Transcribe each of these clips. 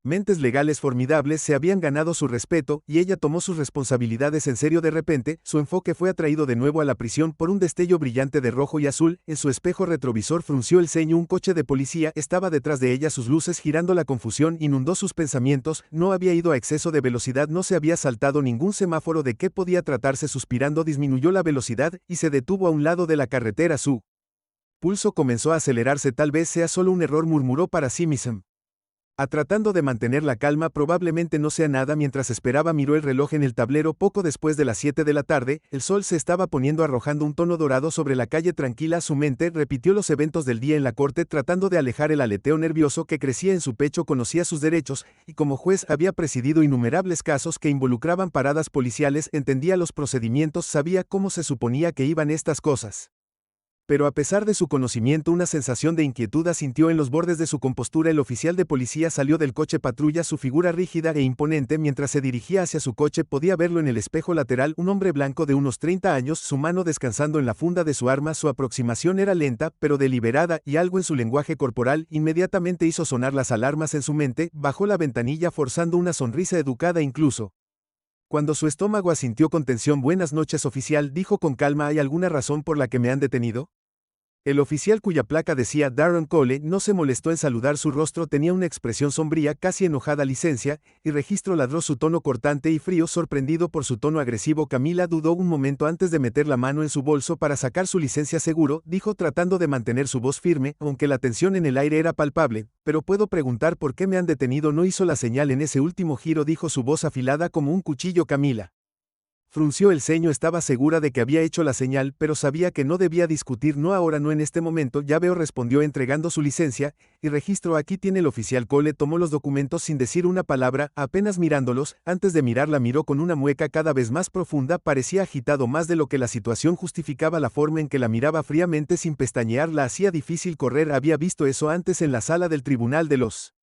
Mentes legales formidables se habían ganado su respeto y ella tomó sus responsabilidades en serio de repente, su enfoque fue atraído de nuevo a la prisión por un destello brillante de rojo y azul, en su espejo retrovisor frunció el ceño, un coche de policía estaba detrás de ella, sus luces girando, la confusión inundó sus pensamientos, no había ido a exceso de velocidad, no se había saltado ningún semáforo, ¿de qué podía tratarse? Suspirando disminuyó la velocidad y se detuvo a un lado de la carretera, su pulso comenzó a acelerarse, tal vez sea solo un error, murmuró para sí misma. Tratando de mantener la calma, probablemente no sea nada. Mientras esperaba miró el reloj en el tablero, poco después de las 7 de la tarde, el sol se estaba poniendo arrojando un tono dorado sobre la calle tranquila, su mente repitió los eventos del día en la corte tratando de alejar el aleteo nervioso que crecía en su pecho, conocía sus derechos, y como juez había presidido innumerables casos que involucraban paradas policiales, entendía los procedimientos, sabía cómo se suponía que iban estas cosas. Pero a pesar de su conocimiento, una sensación de inquietud sintió en los bordes de su compostura. El oficial de policía salió del coche patrulla, su figura rígida e imponente. Mientras se dirigía hacia su coche podía verlo en el espejo lateral, un hombre blanco de unos 30 años, su mano descansando en la funda de su arma. Su aproximación era lenta, pero deliberada, y algo en su lenguaje corporal inmediatamente hizo sonar las alarmas en su mente. Bajó la ventanilla forzando una sonrisa educada incluso cuando su estómago asintió con tensión. Buenas noches, oficial, dijo con calma, ¿hay alguna razón por la que me han detenido? El oficial, cuya placa decía Darren Cole, no se molestó en saludar. Su rostro tenía una expresión sombría, casi enojada. Licencia, y registro, ladró, su tono cortante y frío. Sorprendido por su tono agresivo, Camila dudó un momento antes de meter la mano en su bolso para sacar su licencia. Seguro, dijo tratando de mantener su voz firme, aunque la tensión en el aire era palpable, pero puedo preguntar por qué me han detenido. No hizo la señal en ese último giro, dijo su voz afilada como un cuchillo. Camila frunció el ceño, estaba segura de que había hecho la señal, pero sabía que no debía discutir. No ahora, no en este momento. Ya veo, respondió entregando su licencia y registro. Aquí tiene. El oficial Cole tomó los documentos sin decir una palabra, apenas mirándolos. Antes de mirarla miró con una mueca cada vez más profunda, parecía agitado más de lo que la situación justificaba. La forma en que la miraba fríamente sin pestañear la hacía difícil correr. Había visto eso antes en la sala del tribunal de los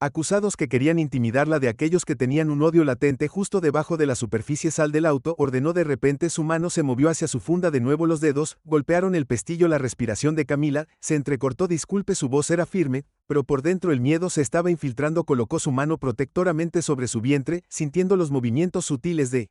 acusados que querían intimidarla, de aquellos que tenían un odio latente justo debajo de la superficie. Sal del auto, ordenó de repente. Su mano se movió hacia su funda de nuevo, los dedos golpearon el pestillo. La respiración de Camila se entrecortó. Disculpe, su voz era firme, pero por dentro el miedo se estaba infiltrando. Colocó su mano protectoramente sobre su vientre, sintiendo los movimientos sutiles de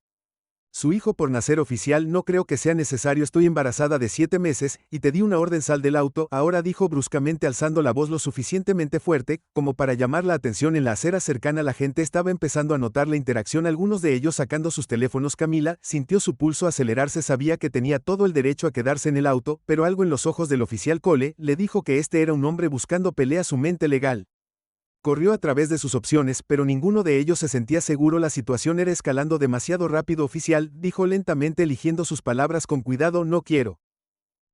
su hijo por nacer. Oficial, no creo que sea necesario, estoy embarazada de 7 meses, y te di una orden. Sal del auto, ahora, dijo bruscamente alzando la voz lo suficientemente fuerte, como para llamar la atención. En la acera cercana la gente estaba empezando a notar la interacción, algunos de ellos sacando sus teléfonos. Camila sintió su pulso acelerarse, sabía que tenía todo el derecho a quedarse en el auto, pero algo en los ojos del oficial Cole le dijo que este era un hombre buscando pelea. Su mente legal corrió a través de sus opciones, pero ninguno de ellos se sentía seguro. La situación era escalando demasiado rápido. Oficial, dijo lentamente, eligiendo sus palabras con cuidado, no quiero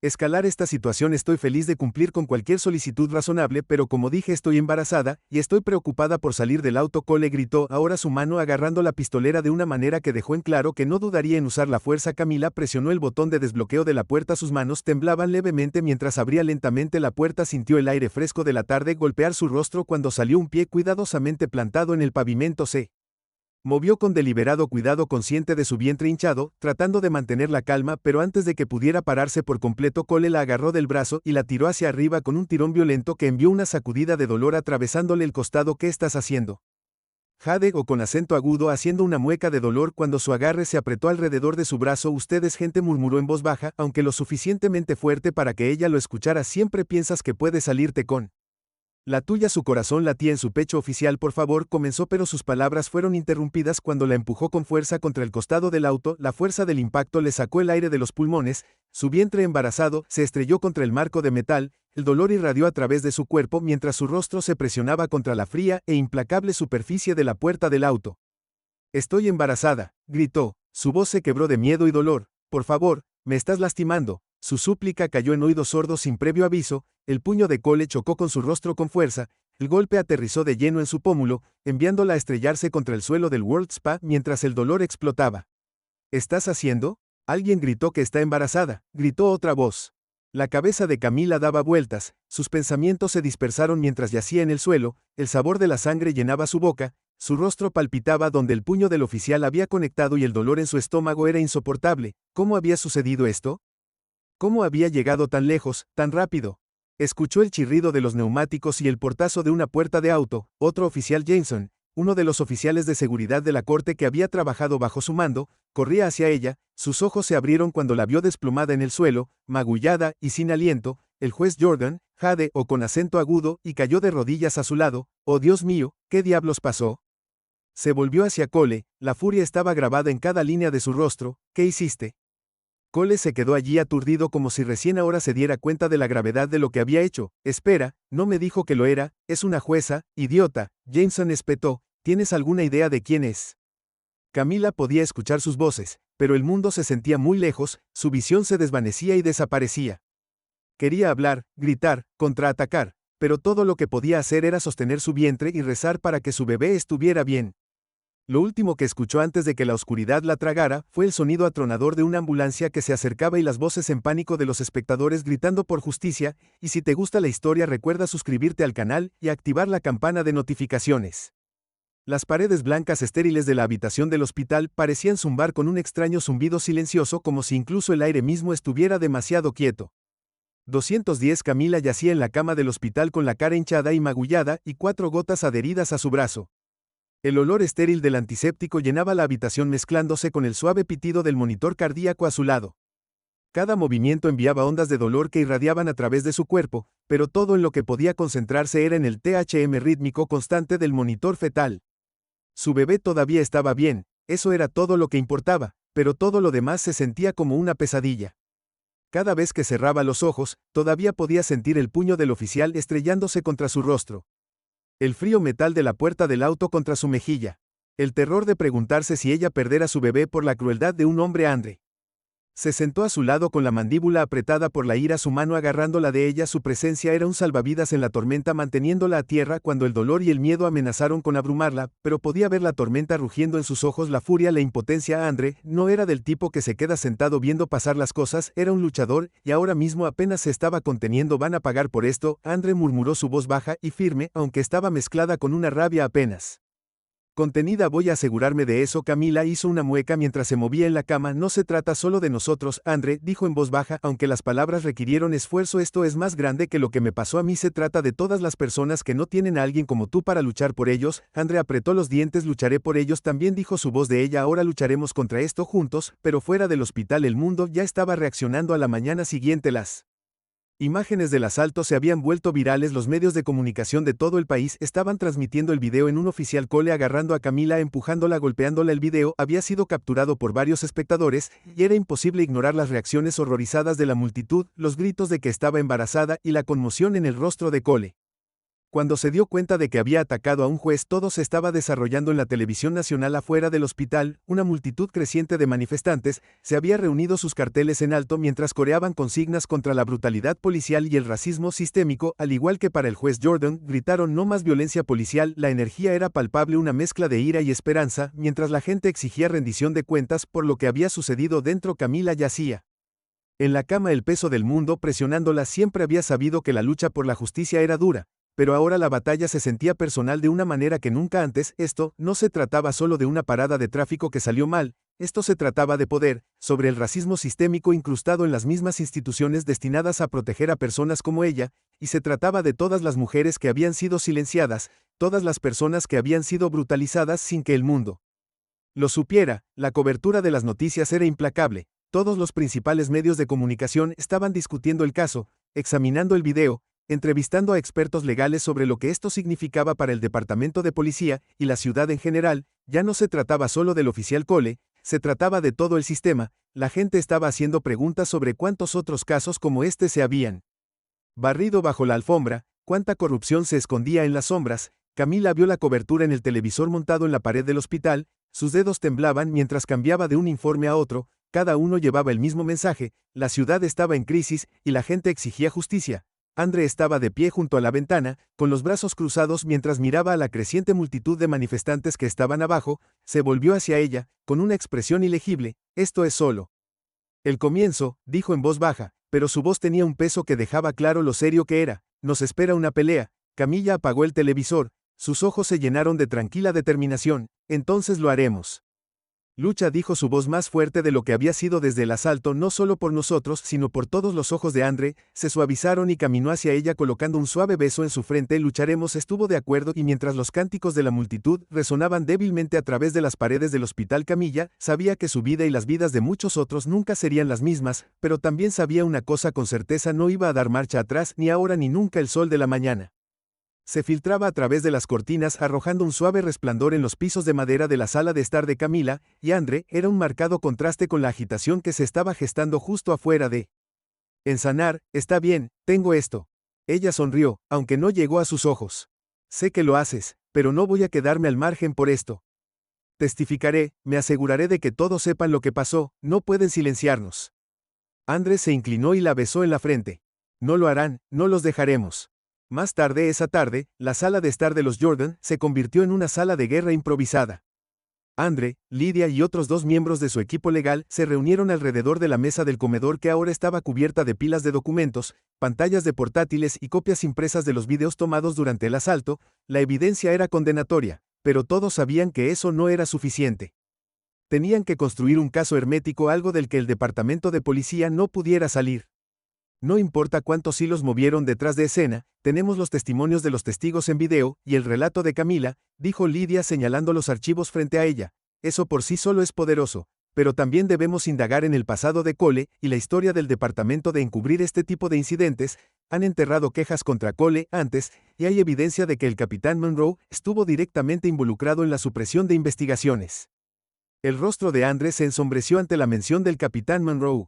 escalar esta situación. Estoy feliz de cumplir con cualquier solicitud razonable, pero como dije, estoy embarazada, y estoy preocupada por salir del auto. Cole gritó, ahora su mano agarrando la pistolera de una manera que dejó en claro que no dudaría en usar la fuerza. Camila presionó el botón de desbloqueo de la puerta, sus manos temblaban levemente mientras abría lentamente la puerta. Sintió el aire fresco de la tarde golpear su rostro cuando salió. Un pie cuidadosamente plantado en el pavimento se movió con deliberado cuidado, consciente de su vientre hinchado, tratando de mantener la calma, pero antes de que pudiera pararse por completo, Cole la agarró del brazo y la tiró hacia arriba con un tirón violento que envió una sacudida de dolor atravesándole el costado. ¿Qué estás haciendo? Jade, o con acento agudo, haciendo una mueca de dolor cuando su agarre se apretó alrededor de su brazo. Ustedes, gente, murmuró en voz baja, aunque lo suficientemente fuerte para que ella lo escuchara. Siempre piensas que puedes salirte con la tuya. Su corazón latía en su pecho. Oficial, por favor, comenzó, pero sus palabras fueron interrumpidas cuando la empujó con fuerza contra el costado del auto. La fuerza del impacto le sacó el aire de los pulmones, su vientre embarazado se estrelló contra el marco de metal, el dolor irradió a través de su cuerpo mientras su rostro se presionaba contra la fría e implacable superficie de la puerta del auto. Estoy embarazada, gritó, su voz se quebró de miedo y dolor. Por favor, me estás lastimando. Su súplica cayó en oídos sordos sin previo aviso. El puño de Cole chocó con su rostro con fuerza, el golpe aterrizó de lleno en su pómulo, enviándola a estrellarse contra el suelo del World Spa mientras el dolor explotaba. ¿Estás haciendo? Alguien gritó que está embarazada, gritó otra voz. La cabeza de Camila daba vueltas, sus pensamientos se dispersaron mientras yacía en el suelo, el sabor de la sangre llenaba su boca, su rostro palpitaba donde el puño del oficial había conectado y el dolor en su estómago era insoportable. ¿Cómo había sucedido esto? ¿Cómo había llegado tan lejos, tan rápido? Escuchó el chirrido de los neumáticos y el portazo de una puerta de auto. Otro oficial, Jameson, uno de los oficiales de seguridad de la corte que había trabajado bajo su mando, corría hacia ella. Sus ojos se abrieron cuando la vio desplomada en el suelo, magullada y sin aliento. El juez Jordan, jade o con acento agudo, y cayó de rodillas a su lado. «Oh Dios mío, ¿qué diablos pasó?». Se volvió hacia Cole, la furia estaba grabada en cada línea de su rostro. «¿Qué hiciste?». Cole se quedó allí aturdido como si recién ahora se diera cuenta de la gravedad de lo que había hecho. «Espera, no me dijo que lo era, es una jueza, idiota», Jameson espetó. «¿Tienes alguna idea de quién es?». Camila podía escuchar sus voces, pero el mundo se sentía muy lejos, su visión se desvanecía y desaparecía. Quería hablar, gritar, contraatacar, pero todo lo que podía hacer era sostener su vientre y rezar para que su bebé estuviera bien. Lo último que escuchó antes de que la oscuridad la tragara fue el sonido atronador de una ambulancia que se acercaba y las voces en pánico de los espectadores gritando por justicia. Y si te gusta la historia, recuerda suscribirte al canal y activar la campana de notificaciones. Las paredes blancas estériles de la habitación del hospital parecían zumbar con un extraño zumbido silencioso, como si incluso el aire mismo estuviera demasiado quieto. 210 Camila yacía en la cama del hospital con la cara hinchada y magullada y 4 gotas adheridas a su brazo. El olor estéril del antiséptico llenaba la habitación mezclándose con el suave pitido del monitor cardíaco a su lado. Cada movimiento enviaba ondas de dolor que irradiaban a través de su cuerpo, pero todo en lo que podía concentrarse era en el THM rítmico constante del monitor fetal. Su bebé todavía estaba bien, eso era todo lo que importaba, pero todo lo demás se sentía como una pesadilla. Cada vez que cerraba los ojos, todavía podía sentir el puño del oficial estrellándose contra su rostro. El frío metal de la puerta del auto contra su mejilla. El terror de preguntarse si ella perderá a su bebé por la crueldad de un hombre Andre. Se sentó a su lado con la mandíbula apretada por la ira, su mano agarrándola de ella. Su presencia era un salvavidas en la tormenta, manteniéndola a tierra cuando el dolor y el miedo amenazaron con abrumarla, pero podía ver la tormenta rugiendo en sus ojos, la furia, la impotencia. Andre no era del tipo que se queda sentado viendo pasar las cosas, era un luchador, y ahora mismo apenas se estaba conteniendo. «Van a pagar por esto», Andre murmuró, su voz baja y firme, aunque estaba mezclada con una rabia apenas contenida. «Voy a asegurarme de eso». Camila hizo una mueca mientras se movía en la cama. «No se trata solo de nosotros», Andre dijo en voz baja, aunque las palabras requirieron esfuerzo. «Esto es más grande que lo que me pasó a mí. Se trata de todas las personas que no tienen a alguien como tú para luchar por ellos». Andre apretó los dientes. «Lucharé por ellos también», dijo su voz de ella. «Ahora lucharemos contra esto juntos». Pero fuera del hospital el mundo ya estaba reaccionando. A la mañana siguiente las imágenes del asalto se habían vuelto virales. Los medios de comunicación de todo el país estaban transmitiendo el video en un oficial Cole agarrando a Camila, empujándola, golpeándola. El video había sido capturado por varios espectadores, y era imposible ignorar las reacciones horrorizadas de la multitud, los gritos de que estaba embarazada y la conmoción en el rostro de Cole. Cuando se dio cuenta de que había atacado a un juez, todo se estaba desarrollando en la televisión nacional. Afuera del hospital, una multitud creciente de manifestantes se había reunido, sus carteles en alto, mientras coreaban consignas contra la brutalidad policial y el racismo sistémico. Al igual que para el juez Jordan, gritaron «no más violencia policial». La energía era palpable, una mezcla de ira y esperanza, mientras la gente exigía rendición de cuentas por lo que había sucedido dentro. Camila yacía en la cama, el peso del mundo presionándola. Siempre había sabido que la lucha por la justicia era dura, pero ahora la batalla se sentía personal de una manera que nunca antes. Esto no se trataba solo de una parada de tráfico que salió mal, esto se trataba de poder, sobre el racismo sistémico incrustado en las mismas instituciones destinadas a proteger a personas como ella, y se trataba de todas las mujeres que habían sido silenciadas, todas las personas que habían sido brutalizadas sin que el mundo lo supiera. La cobertura de las noticias era implacable, todos los principales medios de comunicación estaban discutiendo el caso, examinando el video, entrevistando a expertos legales sobre lo que esto significaba para el departamento de policía y la ciudad en general. Ya no se trataba solo del oficial Cole, se trataba de todo el sistema. La gente estaba haciendo preguntas sobre cuántos otros casos como este se habían barrido bajo la alfombra, cuánta corrupción se escondía en las sombras. Camila vio la cobertura en el televisor montado en la pared del hospital, sus dedos temblaban mientras cambiaba de un informe a otro, cada uno llevaba el mismo mensaje: la ciudad estaba en crisis y la gente exigía justicia. Andre estaba de pie junto a la ventana, con los brazos cruzados mientras miraba a la creciente multitud de manifestantes que estaban abajo. Se volvió hacia ella, con una expresión ilegible. «Esto es solo el comienzo», dijo en voz baja, pero su voz tenía un peso que dejaba claro lo serio que era. «Nos espera una pelea». Camila apagó el televisor, sus ojos se llenaron de tranquila determinación. «Entonces lo haremos». Lucha, dijo su voz más fuerte de lo que había sido desde el asalto, no solo por nosotros, sino por todos. Los ojos de Andre se suavizaron y caminó hacia ella colocando un suave beso en su frente. Lucharemos, estuvo de acuerdo, y mientras los cánticos de la multitud resonaban débilmente a través de las paredes del hospital Camilla, sabía que su vida y las vidas de muchos otros nunca serían las mismas, pero también sabía una cosa con certeza: no iba a dar marcha atrás, ni ahora ni nunca. El sol de la mañana se filtraba a través de las cortinas, arrojando un suave resplandor en los pisos de madera de la sala de estar de Camila, y Andre era un marcado contraste con la agitación que se estaba gestando justo afuera de Ensanar. Está bien, tengo esto. Ella sonrió, aunque no llegó a sus ojos. Sé que lo haces, pero no voy a quedarme al margen por esto. Testificaré, me aseguraré de que todos sepan lo que pasó, no pueden silenciarnos. Andre se inclinó y la besó en la frente. No lo harán, no los dejaremos. Más tarde esa tarde, la sala de estar de los Jordan se convirtió en una sala de guerra improvisada. Andre, Lydia y otros 2 miembros de su equipo legal se reunieron alrededor de la mesa del comedor, que ahora estaba cubierta de pilas de documentos, pantallas de portátiles y copias impresas de los videos tomados durante el asalto. La evidencia era condenatoria, pero todos sabían que eso no era suficiente. Tenían que construir un caso hermético, algo del que el departamento de policía no pudiera salir. No importa cuántos hilos movieron detrás de escena, tenemos los testimonios de los testigos en video, y el relato de Camila, dijo Lydia señalando los archivos frente a ella. Eso por sí solo es poderoso, pero también debemos indagar en el pasado de Cole y la historia del departamento de encubrir este tipo de incidentes. Han enterrado quejas contra Cole antes, y hay evidencia de que el capitán Monroe estuvo directamente involucrado en la supresión de investigaciones. El rostro de Andre se ensombreció ante la mención del capitán Monroe.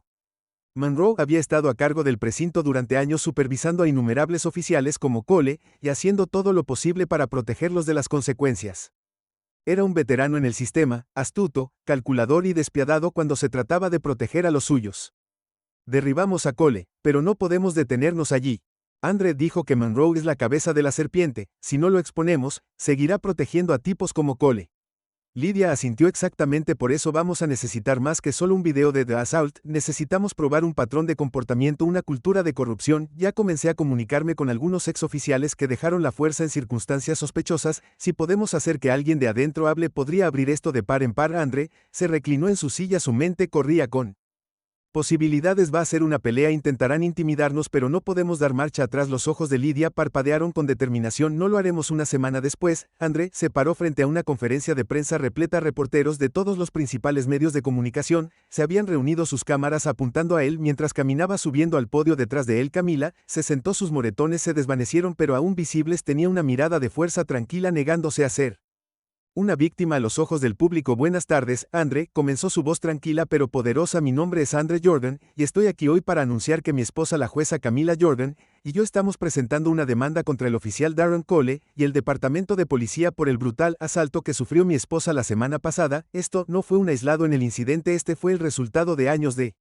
Monroe había estado a cargo del precinto durante años, supervisando a innumerables oficiales como Cole y haciendo todo lo posible para protegerlos de las consecuencias. Era un veterano en el sistema, astuto, calculador y despiadado cuando se trataba de proteger a los suyos. Derribamos a Cole, pero no podemos detenernos allí. Andre dijo que Monroe es la cabeza de la serpiente. Si no lo exponemos, seguirá protegiendo a tipos como Cole. Lydia asintió. Exactamente, por eso vamos a necesitar más que solo un video de The Assault, necesitamos probar un patrón de comportamiento, una cultura de corrupción. Ya comencé a comunicarme con algunos exoficiales que dejaron la fuerza en circunstancias sospechosas. Si podemos hacer que alguien de adentro hable, podría abrir esto de par en par. Andre se reclinó en su silla, su mente corría con posibilidades. Va a ser una pelea, intentarán intimidarnos, pero no podemos dar marcha atrás. Los ojos de Lydia parpadearon con determinación. No lo haremos. Una semana después, Andre se paró frente a una conferencia de prensa repleta. Reporteros de todos los principales medios de comunicación se habían reunido, sus cámaras apuntando a él mientras caminaba subiendo al podio. Detrás de él Camila se sentó, sus moretones se desvanecieron pero aún visibles. Tenía una mirada de fuerza, tranquila, negándose a ser una víctima a los ojos del público. Buenas tardes, Andre, comenzó su voz tranquila pero poderosa. Mi nombre es Andre Jordan, y estoy aquí hoy para anunciar que mi esposa, la jueza Camila Jordan, y yo estamos presentando una demanda contra el oficial Darren Cole y el departamento de policía por el brutal asalto que sufrió mi esposa la semana pasada. Esto no fue un aislado en el incidente, este fue el resultado de años de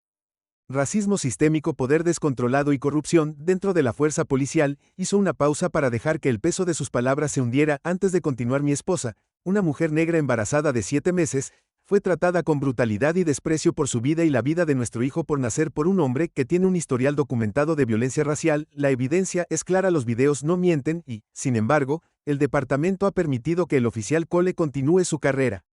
racismo sistémico, poder descontrolado y corrupción dentro de la fuerza policial. Hizo una pausa para dejar que el peso de sus palabras se hundiera antes de continuar. Mi esposa, una mujer negra embarazada de 7 meses, fue tratada con brutalidad y desprecio por su vida y la vida de nuestro hijo por nacer por un hombre que tiene un historial documentado de violencia racial. La evidencia es clara, los videos no mienten y, sin embargo, el departamento ha permitido que el oficial Cole continúe su carrera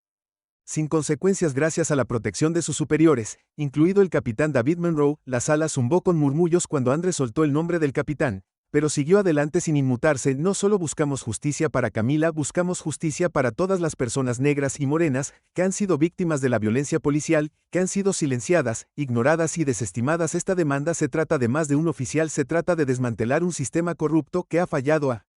sin consecuencias gracias a la protección de sus superiores, incluido el capitán David Monroe. La sala zumbó con murmullos cuando Andre soltó el nombre del capitán, pero siguió adelante sin inmutarse. No solo buscamos justicia para Camila, buscamos justicia para todas las personas negras y morenas que han sido víctimas de la violencia policial, que han sido silenciadas, ignoradas y desestimadas. Esta demanda se trata de más de un oficial, se trata de desmantelar un sistema corrupto que ha fallado a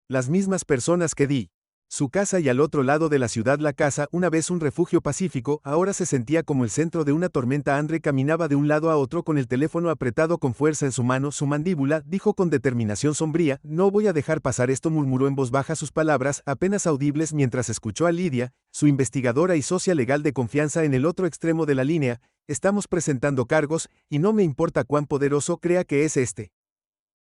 las mismas personas que di su casa, y al otro lado de la ciudad. La casa, una vez un refugio pacífico, ahora se sentía como el centro de una tormenta. Andre caminaba de un lado a otro con el teléfono apretado con fuerza en su mano. Su mandíbula dijo con determinación sombría: no voy a dejar pasar esto. Murmuró en voz baja, sus palabras apenas audibles mientras escuchó a Lydia, su investigadora y socia legal de confianza, en el otro extremo de la línea. Estamos presentando cargos, y no me importa cuán poderoso crea que es este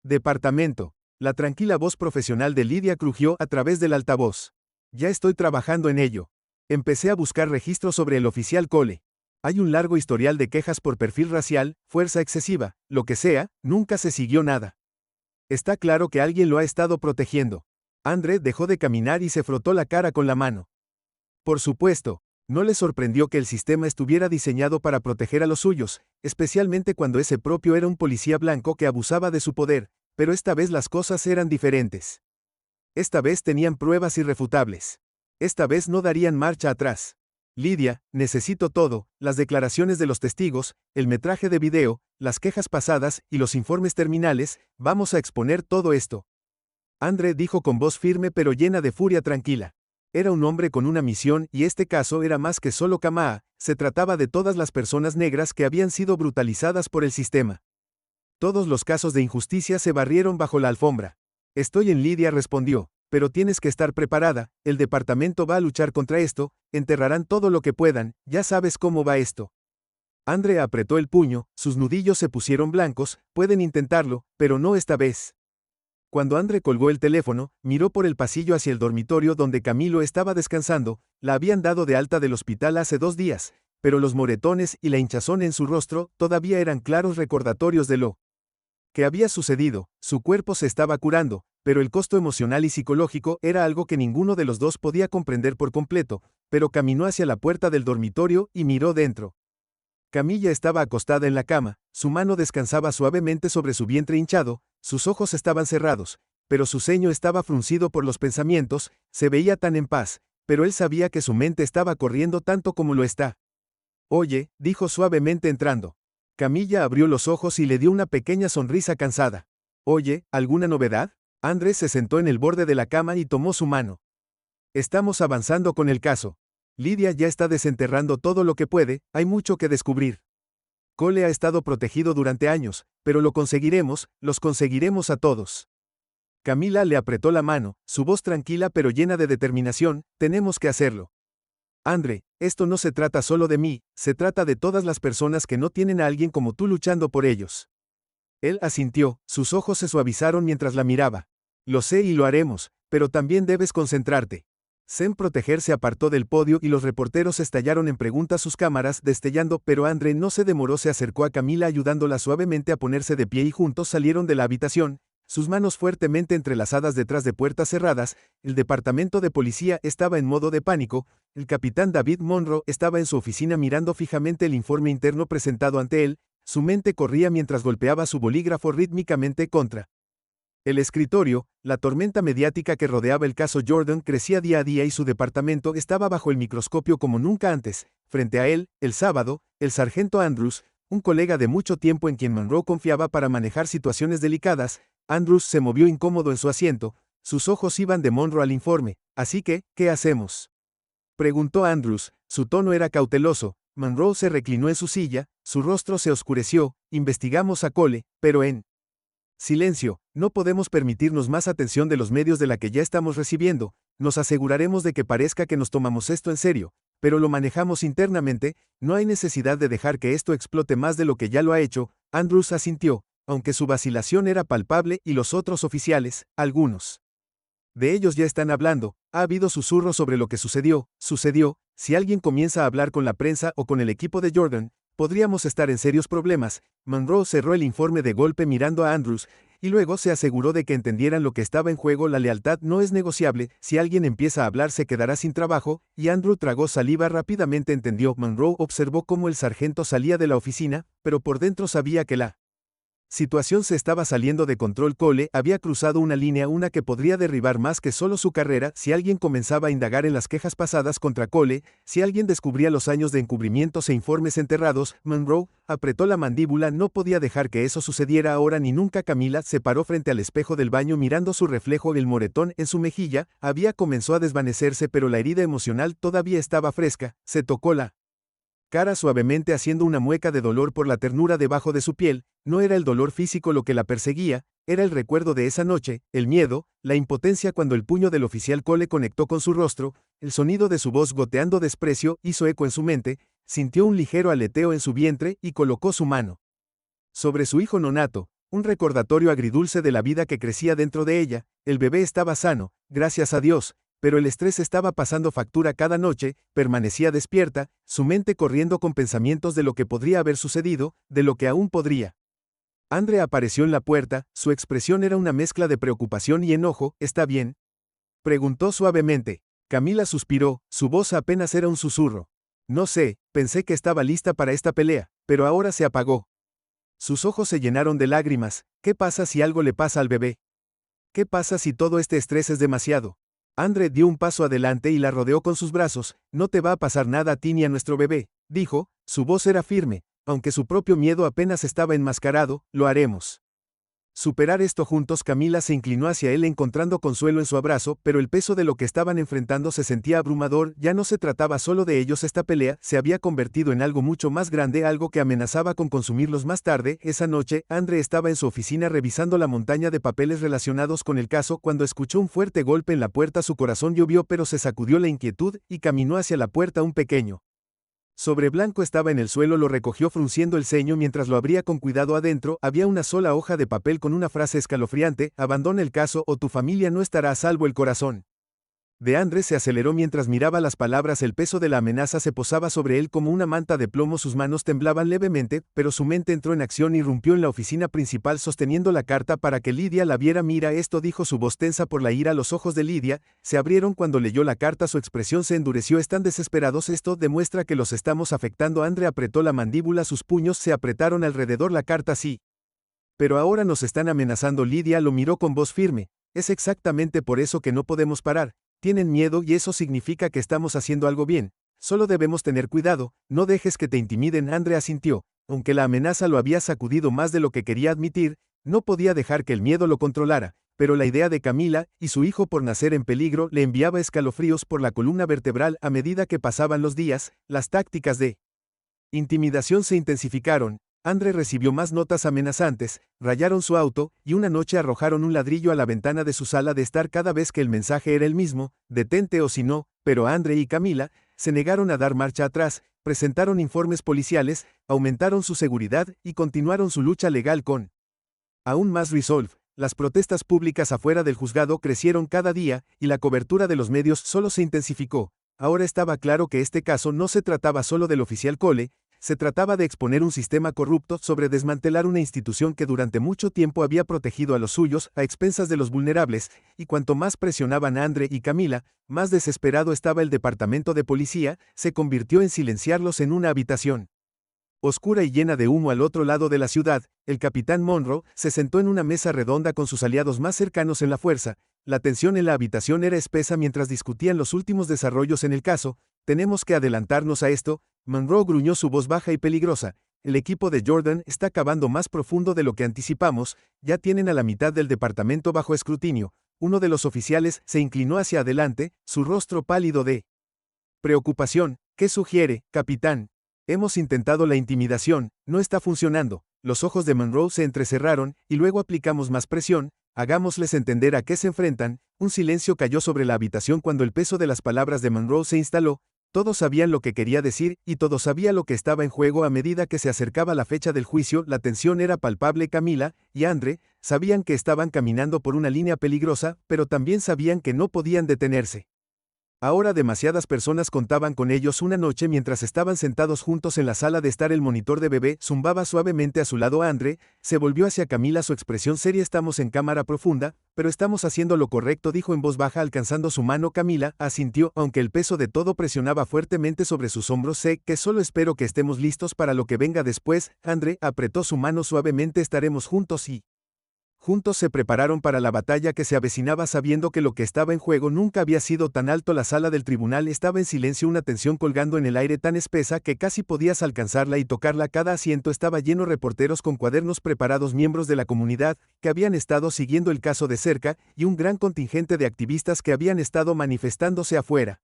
departamento. La tranquila voz profesional de Lydia crujió a través del altavoz. Ya estoy trabajando en ello. Empecé a buscar registros sobre el oficial Cole. Hay un largo historial de quejas por perfil racial, fuerza excesiva, lo que sea, nunca se siguió nada. Está claro que alguien lo ha estado protegiendo. Andre dejó de caminar y se frotó la cara con la mano. Por supuesto, No le sorprendió que el sistema estuviera diseñado para proteger a los suyos, especialmente cuando ese propio era un policía blanco que abusaba de su poder, pero esta vez las cosas eran diferentes. Esta vez tenían pruebas irrefutables. Esta vez no darían marcha atrás. Lidia, necesito todo, las declaraciones de los testigos, el metraje de video, las quejas pasadas y los informes terminales, vamos a exponer todo esto. Andre dijo con voz firme pero llena de furia tranquila. Era un hombre con una misión y este caso era más que solo Kamaa, se trataba de todas las personas negras que habían sido brutalizadas por el sistema. Todos los casos de injusticia se barrieron bajo la alfombra. Estoy en Lidia respondió, pero tienes que estar preparada, el departamento va a luchar contra esto, enterrarán todo lo que puedan, ya sabes cómo va esto. Andre apretó el puño, sus nudillos se pusieron blancos, pueden intentarlo, pero no esta vez. Cuando Andre colgó el teléfono, miró por el pasillo hacia el dormitorio donde Camilo estaba descansando, la habían dado de alta del hospital hace 2 días, pero los moretones y la hinchazón en su rostro todavía eran claros recordatorios de lo que había sucedido. Su cuerpo se estaba curando, pero el costo emocional y psicológico era algo que ninguno de los dos podía comprender por completo, pero caminó hacia la puerta del dormitorio y miró dentro. Camilla estaba acostada en la cama, su mano descansaba suavemente sobre su vientre hinchado, sus ojos estaban cerrados, pero su ceño estaba fruncido por los pensamientos, se veía tan en paz, pero él sabía que su mente estaba corriendo tanto como lo está. Oye, dijo suavemente entrando. Camilla abrió los ojos y le dio una pequeña sonrisa cansada. Oye, ¿alguna novedad? Andrés se sentó en el borde de la cama y tomó su mano. Estamos avanzando con el caso. Lidia ya está desenterrando todo lo que puede, hay mucho que descubrir. Cole ha estado protegido durante años, pero lo conseguiremos, los conseguiremos a todos. Camila le apretó la mano, su voz tranquila pero llena de determinación, tenemos que hacerlo. Andre, esto no se trata solo de mí, se trata de todas las personas que no tienen a alguien como tú luchando por ellos. Él asintió, sus ojos se suavizaron mientras la miraba. Lo sé y lo haremos, pero también debes concentrarte. Sem Proteger se apartó del podio y los reporteros estallaron en preguntas sus cámaras destellando, pero Andre no se demoró, se acercó a Camila ayudándola suavemente a ponerse de pie y juntos salieron de la habitación, sus manos fuertemente entrelazadas detrás de puertas cerradas. El departamento de policía estaba en modo de pánico, el capitán David Monroe estaba en su oficina mirando fijamente el informe interno presentado ante él, su mente corría mientras golpeaba su bolígrafo rítmicamente contra el escritorio. La tormenta mediática que rodeaba el caso Jordan crecía día a día y su departamento estaba bajo el microscopio como nunca antes. Frente a él, el sábado, el sargento Andrews, un colega de mucho tiempo en quien Monroe confiaba para manejar situaciones delicadas. Andrews se movió incómodo en su asiento, sus ojos iban de Monroe al informe. Así que, ¿qué hacemos?, preguntó Andrews, su tono era cauteloso. Monroe se reclinó en su silla, su rostro se oscureció. Investigamos a Cole, pero en silencio, no podemos permitirnos más atención de los medios de la que ya estamos recibiendo, nos aseguraremos de que parezca que nos tomamos esto en serio, pero lo manejamos internamente, no hay necesidad de dejar que esto explote más de lo que ya lo ha hecho. Andrews asintió, aunque su vacilación era palpable y los otros oficiales, algunos de ellos ya están hablando, ha habido susurros sobre lo que sucedió, si alguien comienza a hablar con la prensa o con el equipo de Jordan, podríamos estar en serios problemas. Monroe cerró el informe de golpe mirando a Andrews, y luego se aseguró de que entendieran lo que estaba en juego. La lealtad no es negociable, si alguien empieza a hablar se quedará sin trabajo, y Andrew tragó saliva rápidamente entendió. Monroe observó cómo el sargento salía de la oficina, pero por dentro sabía que la situación se estaba saliendo de control. Cole había cruzado una línea, una que podría derribar más que solo su carrera. Si alguien comenzaba a indagar en las quejas pasadas contra Cole, si alguien descubría los años de encubrimientos e informes enterrados, Monroe apretó la mandíbula, no podía dejar que eso sucediera ahora ni nunca. Camila se paró frente al espejo del baño mirando su reflejo, el moretón en su mejilla comenzó a desvanecerse, pero la herida emocional todavía estaba fresca. Se tocó la cara suavemente haciendo una mueca de dolor por la ternura debajo de su piel. No era el dolor físico lo que la perseguía, era el recuerdo de esa noche, el miedo, la impotencia cuando el puño del oficial Cole conectó con su rostro, el sonido de su voz goteando desprecio hizo eco en su mente, sintió un ligero aleteo en su vientre y colocó su mano sobre su hijo nonato, un recordatorio agridulce de la vida que crecía dentro de ella. El bebé estaba sano, gracias a Dios, pero el estrés estaba pasando factura cada noche. Permanecía despierta, su mente corriendo con pensamientos de lo que podría haber sucedido, de lo que aún podría. Andre apareció en la puerta, su expresión era una mezcla de preocupación y enojo. ¿Está bien?, preguntó suavemente. Camila suspiró, su voz apenas era un susurro. No sé, pensé que estaba lista para esta pelea, pero ahora se apagó. Sus ojos se llenaron de lágrimas. ¿Qué pasa si algo le pasa al bebé? ¿Qué pasa si todo este estrés es demasiado? Andre dio un paso adelante y la rodeó con sus brazos. No te va a pasar nada a ti ni a nuestro bebé, dijo, su voz era firme, aunque su propio miedo apenas estaba enmascarado, lo haremos. Superar esto juntos. Camila se inclinó hacia él encontrando consuelo en su abrazo, pero el peso de lo que estaban enfrentando se sentía abrumador. Ya no se trataba solo de ellos, esta pelea se había convertido en algo mucho más grande, algo que amenazaba con consumirlos más tarde. Esa noche, Andre estaba en su oficina revisando la montaña de papeles relacionados con el caso cuando escuchó un fuerte golpe en la puerta. Su corazón llovió, pero se sacudió la inquietud y caminó hacia la puerta. Un pequeño sobre blanco estaba en el suelo, lo recogió frunciendo el ceño mientras lo abría con cuidado. Adentro había una sola hoja de papel con una frase escalofriante: abandona el caso o tu familia no estará a salvo. El corazón de Andre se aceleró mientras miraba las palabras. El peso de la amenaza se posaba sobre él como una manta de plomo. Sus manos temblaban levemente, pero su mente entró en acción. Irrumpió en la oficina principal sosteniendo la carta para que Lidia la viera. Mira esto, dijo, su voz tensa por la ira. Los ojos de Lidia se abrieron cuando leyó la carta. Su expresión se endureció. Están desesperados. Esto demuestra que los estamos afectando. Andre apretó la mandíbula. Sus puños se apretaron alrededor la carta. Sí. Pero ahora nos están amenazando. Lidia lo miró con voz firme. Es exactamente por eso que no podemos parar. Tienen miedo y eso significa que estamos haciendo algo bien. Solo debemos tener cuidado, no dejes que te intimiden. Andre asintió. Aunque la amenaza lo había sacudido más de lo que quería admitir, no podía dejar que el miedo lo controlara, pero la idea de Camila y su hijo por nacer en peligro le enviaba escalofríos por la columna vertebral. A medida que pasaban los días, las tácticas de intimidación se intensificaron. Andre recibió más notas amenazantes, rayaron su auto, y una noche arrojaron un ladrillo a la ventana de su sala de estar cada vez que el mensaje era el mismo: detente o si no. Pero Andre y Camila se negaron a dar marcha atrás, presentaron informes policiales, aumentaron su seguridad y continuaron su lucha legal con aún más resolve. Las protestas públicas afuera del juzgado crecieron cada día, y la cobertura de los medios solo se intensificó. Ahora estaba claro que este caso no se trataba solo del oficial Cole, se trataba de exponer un sistema corrupto, sobre desmantelar una institución que durante mucho tiempo había protegido a los suyos, a expensas de los vulnerables, y cuanto más presionaban a Andre y Camila, más desesperado estaba el departamento de policía. Se convirtió en silenciarlos en una habitación oscura y llena de humo al otro lado de la ciudad. El capitán Monroe se sentó en una mesa redonda con sus aliados más cercanos en la fuerza. La tensión en la habitación era espesa mientras discutían los últimos desarrollos en el caso. Tenemos que adelantarnos a esto, Monroe gruñó, su voz baja y peligrosa. El equipo de Jordan está cavando más profundo de lo que anticipamos, ya tienen a la mitad del departamento bajo escrutinio. Uno de los oficiales se inclinó hacia adelante, su rostro pálido de preocupación. ¿Qué sugiere, capitán? Hemos intentado la intimidación, no está funcionando. Los ojos de Monroe se entrecerraron, y luego aplicamos más presión, hagámosles entender a qué se enfrentan. Un silencio cayó sobre la habitación cuando el peso de las palabras de Monroe se instaló. Todos sabían lo que quería decir, y todos sabían lo que estaba en juego. A medida que se acercaba la fecha del juicio, la tensión era palpable. Camila y Andre sabían que estaban caminando por una línea peligrosa, pero también sabían que no podían detenerse. Ahora demasiadas personas contaban con ellos. Una noche, mientras estaban sentados juntos en la sala de estar, el monitor de bebé zumbaba suavemente a su lado. Andre se volvió hacia Camila, su expresión seria. Estamos en cámara profunda, pero estamos haciendo lo correcto, dijo en voz baja alcanzando su mano. Camila asintió, aunque el peso de todo presionaba fuertemente sobre sus hombros. Sé que solo espero que estemos listos para lo que venga después. Andre apretó su mano suavemente. Estaremos juntos y juntos se prepararon para la batalla que se avecinaba, sabiendo que lo que estaba en juego nunca había sido tan alto. La sala del tribunal estaba en silencio, una tensión colgando en el aire tan espesa que casi podías alcanzarla y tocarla. Cada asiento estaba lleno, reporteros con cuadernos preparados, miembros de la comunidad que habían estado siguiendo el caso de cerca, y un gran contingente de activistas que habían estado manifestándose afuera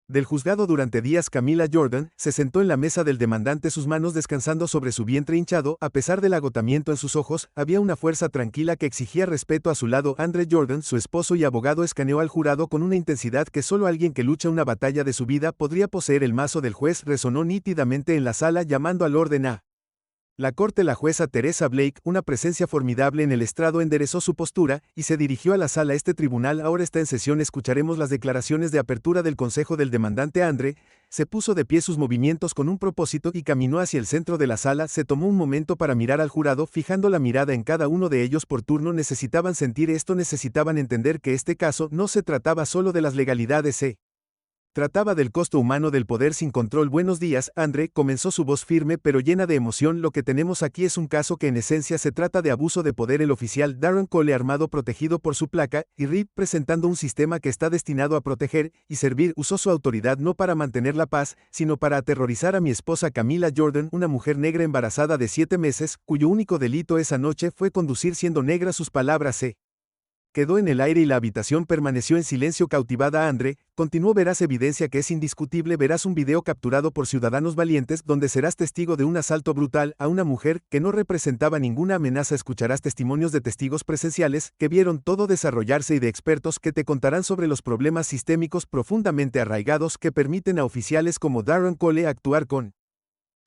del juzgado durante días. Camila Jordan se sentó en la mesa del demandante, sus manos descansando sobre su vientre hinchado. A pesar del agotamiento en sus ojos, había una fuerza tranquila que exigía respeto a su lado. Andre Jordan, su esposo y abogado, escaneó al jurado con una intensidad que solo alguien que lucha una batalla de su vida podría poseer. El mazo del juez resonó nítidamente en la sala, llamando al orden a la corte. La jueza Teresa Blake, una presencia formidable en el estrado, enderezó su postura y se dirigió a la sala. Este tribunal ahora está en sesión. Escucharemos las declaraciones de apertura del consejo del demandante. Andre se puso de pie, sus movimientos con un propósito, y caminó hacia el centro de la sala. Se tomó un momento para mirar al jurado, fijando la mirada en cada uno de ellos por turno. Necesitaban sentir esto, necesitaban entender que este caso no se trataba solo de las legalidades. Se Trataba del costo humano del poder sin control. Buenos días, Andre, comenzó su voz firme pero llena de emoción. Lo que tenemos aquí es un caso que en esencia se trata de abuso de poder. El oficial Darren Cole, armado protegido por su placa, y Reed presentando un sistema que está destinado a proteger y servir, usó su autoridad no para mantener la paz, sino para aterrorizar a mi esposa Camila Jordan, una mujer negra embarazada de 7 meses, cuyo único delito esa noche fue conducir siendo negra. Sus palabras se quedó en el aire y la habitación permaneció en silencio. Cautivada, Andre continuó: verás evidencia que es indiscutible, verás un video capturado por ciudadanos valientes donde serás testigo de un asalto brutal a una mujer que no representaba ninguna amenaza. Escucharás testimonios de testigos presenciales que vieron todo desarrollarse y de expertos que te contarán sobre los problemas sistémicos profundamente arraigados que permiten a oficiales como Darren Cole actuar con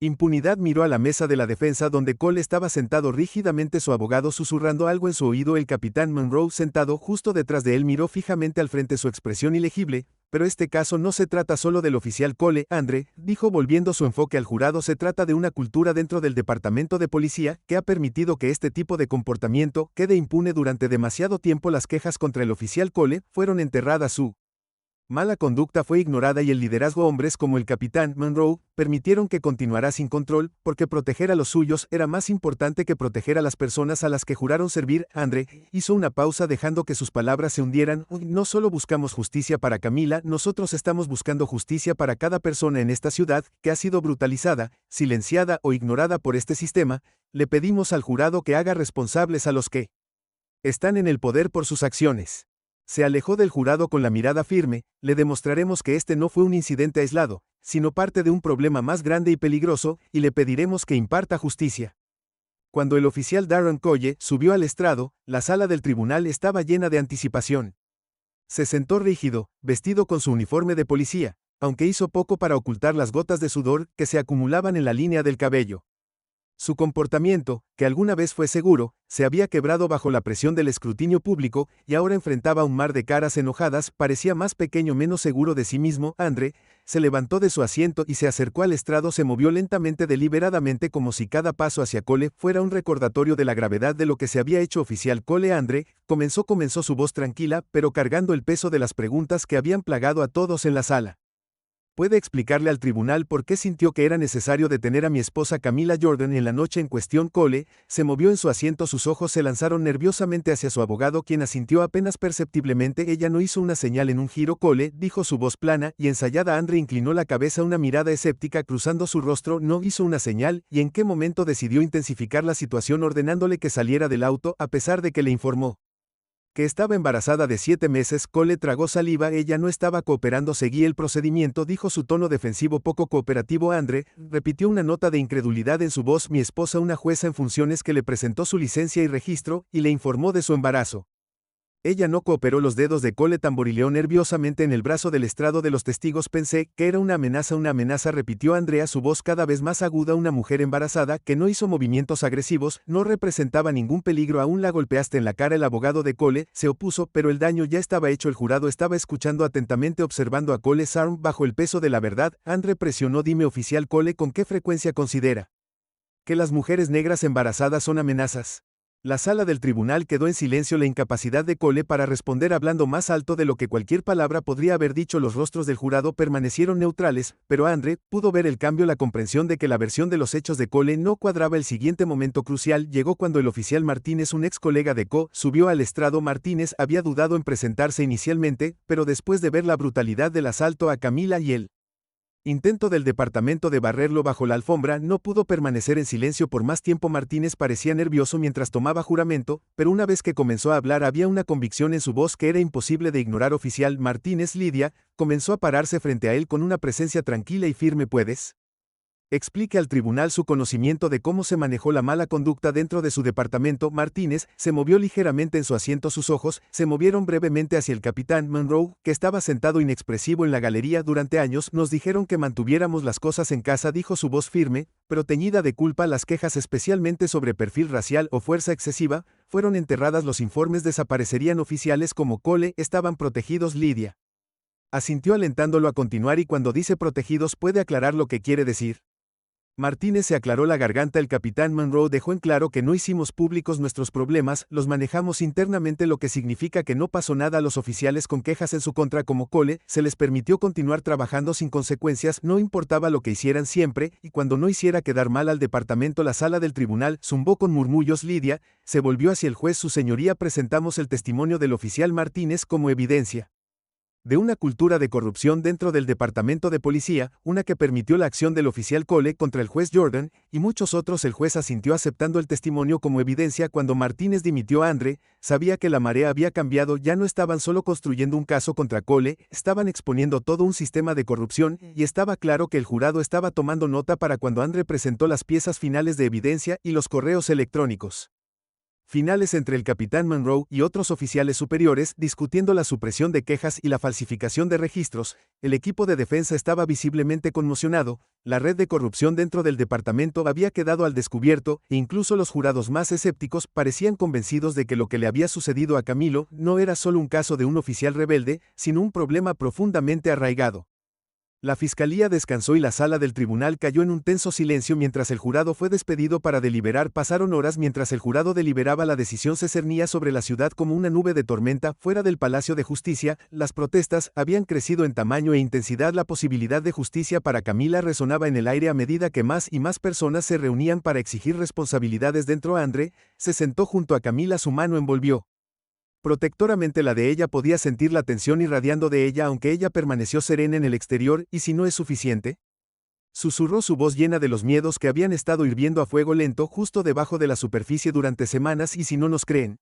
impunidad. Miró a la mesa de la defensa donde Cole estaba sentado rígidamente, su abogado susurrando algo en su oído. El capitán Monroe, sentado justo detrás de él, miró fijamente al frente, su expresión ilegible. Pero este caso no se trata solo del oficial Cole, Andre, dijo volviendo su enfoque al jurado. Se trata de una cultura dentro del departamento de policía que ha permitido que este tipo de comportamiento quede impune durante demasiado tiempo. Las quejas contra el oficial Cole fueron enterradas, su mala conducta fue ignorada y el liderazgo. Hombres como el capitán Monroe permitieron que continuara sin control, porque proteger a los suyos era más importante que proteger a las personas a las que juraron servir. Andre hizo una pausa dejando que sus palabras se hundieran. No solo buscamos justicia para Camila, nosotros estamos buscando justicia para cada persona en esta ciudad que ha sido brutalizada, silenciada o ignorada por este sistema. Le pedimos al jurado que haga responsables a los que están en el poder por sus acciones. Se alejó del jurado con la mirada firme. Le demostraremos que este no fue un incidente aislado, sino parte de un problema más grande y peligroso, y le pediremos que imparta justicia. Cuando el oficial Darren Cole subió al estrado, la sala del tribunal estaba llena de anticipación. Se sentó rígido, vestido con su uniforme de policía, aunque hizo poco para ocultar las gotas de sudor que se acumulaban en la línea del cabello. Su comportamiento, que alguna vez fue seguro, se había quebrado bajo la presión del escrutinio público y ahora enfrentaba un mar de caras enojadas. Parecía más pequeño, menos seguro de sí mismo. Andre se levantó de su asiento y se acercó al estrado. Se movió lentamente, deliberadamente, como si cada paso hacia Cole fuera un recordatorio de la gravedad de lo que se había hecho. Oficial Cole, Andre comenzó su voz tranquila, pero cargando el peso de las preguntas que habían plagado a todos en la sala. ¿Puede explicarle al tribunal por qué sintió que era necesario detener a mi esposa Camila Jordan en la noche en cuestión? Cole se movió en su asiento, sus ojos se lanzaron nerviosamente hacia su abogado, quien asintió apenas perceptiblemente. Ella no hizo una señal en un giro. Cole dijo, su voz plana y ensayada. Andre inclinó la cabeza, una mirada escéptica cruzando su rostro. No hizo una señal. ¿Y en qué momento decidió intensificar la situación ordenándole que saliera del auto, a pesar de que le informó que estaba embarazada de 7 meses? Cole tragó saliva. Ella no estaba cooperando. Seguí el procedimiento, dijo, su tono defensivo poco cooperativo. Andre repitió, una nota de incredulidad en su voz. Mi esposa, una jueza en funciones que le presentó su licencia y registro, y le informó de su embarazo. Ella no cooperó. Los dedos de Cole tamborileó nerviosamente en el brazo del estrado de los testigos. Pensé que era una amenaza, repitió Andrea, su voz cada vez más aguda. Una mujer embarazada que no hizo movimientos agresivos, no representaba ningún peligro. Aún la golpeaste en la cara. El abogado de Cole se opuso, pero el daño ya estaba hecho. El jurado estaba escuchando atentamente, observando a Cole Sarm bajo el peso de la verdad. Andre presionó. Dime, oficial Cole, ¿con qué frecuencia considera que las mujeres negras embarazadas son amenazas? La sala del tribunal quedó en silencio. La incapacidad de Cole para responder, hablando más alto de lo que cualquier palabra podría haber dicho. Los rostros del jurado permanecieron neutrales, pero Andre pudo ver el cambio, la comprensión de que la versión de los hechos de Cole no cuadraba. El siguiente momento crucial llegó cuando el oficial Martínez, un ex colega de Co, subió al estrado. Martínez había dudado en presentarse inicialmente, pero después de ver la brutalidad del asalto a Camila y el intento del departamento de barrerlo bajo la alfombra, no pudo permanecer en silencio por más tiempo. Martínez parecía nervioso mientras tomaba juramento, pero una vez que comenzó a hablar había una convicción en su voz que era imposible de ignorar. Oficial Martínez, Lidia comenzó a pararse frente a él con una presencia tranquila y firme. ¿Puedes explique al tribunal su conocimiento de cómo se manejó la mala conducta dentro de su departamento? Martínez se movió ligeramente en su asiento, sus ojos se movieron brevemente hacia el capitán Monroe, que estaba sentado inexpresivo en la galería. Durante años nos dijeron que mantuviéramos las cosas en casa, dijo, su voz firme, pero teñida de culpa. Las quejas, especialmente sobre perfil racial o fuerza excesiva, fueron enterradas. Los informes desaparecerían. Oficiales como Cole estaban protegidos. Lidia asintió, alentándolo a continuar. Y cuando dice protegidos, ¿puede aclarar lo que quiere decir? Martínez se aclaró la garganta. El capitán Monroe dejó en claro que no hicimos públicos nuestros problemas, los manejamos internamente, lo que significa que no pasó nada. A los oficiales con quejas en su contra como Cole se les permitió continuar trabajando sin consecuencias, no importaba lo que hicieran siempre, y cuando no hiciera quedar mal al departamento. La sala del tribunal zumbó con murmullos. Lidia se volvió hacia el juez. Su señoría, presentamos el testimonio del oficial Martínez como evidencia de una cultura de corrupción dentro del departamento de policía, una que permitió la acción del oficial Cole contra el juez Jordan y muchos otros. El juez asintió aceptando el testimonio como evidencia. Cuando Martínez dimitió, Andre sabía que la marea había cambiado. Ya no estaban solo construyendo un caso contra Cole, estaban exponiendo todo un sistema de corrupción, y estaba claro que el jurado estaba tomando nota para cuando Andre presentó las piezas finales de evidencia y los correos electrónicos finales entre el capitán Monroe y otros oficiales superiores discutiendo la supresión de quejas y la falsificación de registros. El equipo de defensa estaba visiblemente conmocionado. La red de corrupción dentro del departamento había quedado al descubierto, e incluso los jurados más escépticos parecían convencidos de que lo que le había sucedido a Camilo no era solo un caso de un oficial rebelde, sino un problema profundamente arraigado. La fiscalía descansó y la sala del tribunal cayó en un tenso silencio mientras el jurado fue despedido para deliberar. Pasaron horas mientras el jurado deliberaba. La decisión se cernía sobre la ciudad como una nube de tormenta fuera del Palacio de Justicia. Las protestas habían crecido en tamaño e intensidad. La posibilidad de justicia para Camila resonaba en el aire a medida que más y más personas se reunían para exigir responsabilidades dentro. Andre se sentó junto a Camila, su mano envolvió protectoramente la de ella. Podía sentir la tensión irradiando de ella, aunque ella permaneció serena en el exterior. ¿Y si no es suficiente?, susurró, su voz llena de los miedos que habían estado hirviendo a fuego lento justo debajo de la superficie durante semanas. ¿Y si no nos creen?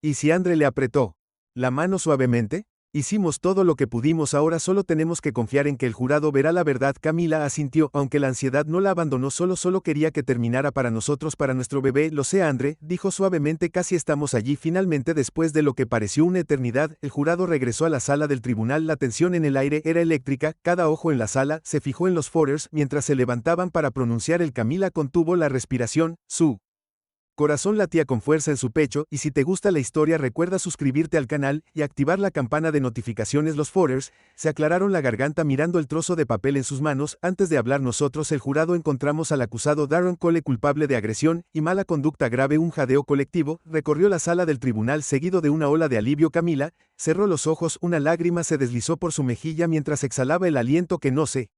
¿Y si Andre le apretó la mano suavemente? Hicimos todo lo que pudimos, ahora solo tenemos que confiar en que el jurado verá la verdad. Camila asintió, aunque la ansiedad no la abandonó. Solo quería que terminara para nosotros, para nuestro bebé. Lo sé, Andre, dijo suavemente, casi estamos allí finalmente. Después de lo que pareció una eternidad, el jurado regresó a la sala del tribunal. La tensión en el aire era eléctrica, cada ojo en la sala se fijó en los Fodders mientras se levantaban para pronunciar el. Camila contuvo la respiración, su corazón latía con fuerza en su pecho. Y si te gusta la historia, recuerda suscribirte al canal y activar la campana de notificaciones. Los Fodders se aclararon la garganta mirando el trozo de papel en sus manos. Antes de hablar nosotros, el jurado, encontramos al acusado Darren Cole culpable de agresión y mala conducta grave. Un jadeo colectivo recorrió la sala del tribunal seguido de una ola de alivio. Camila cerró los ojos, una lágrima se deslizó por su mejilla mientras exhalaba el aliento que no se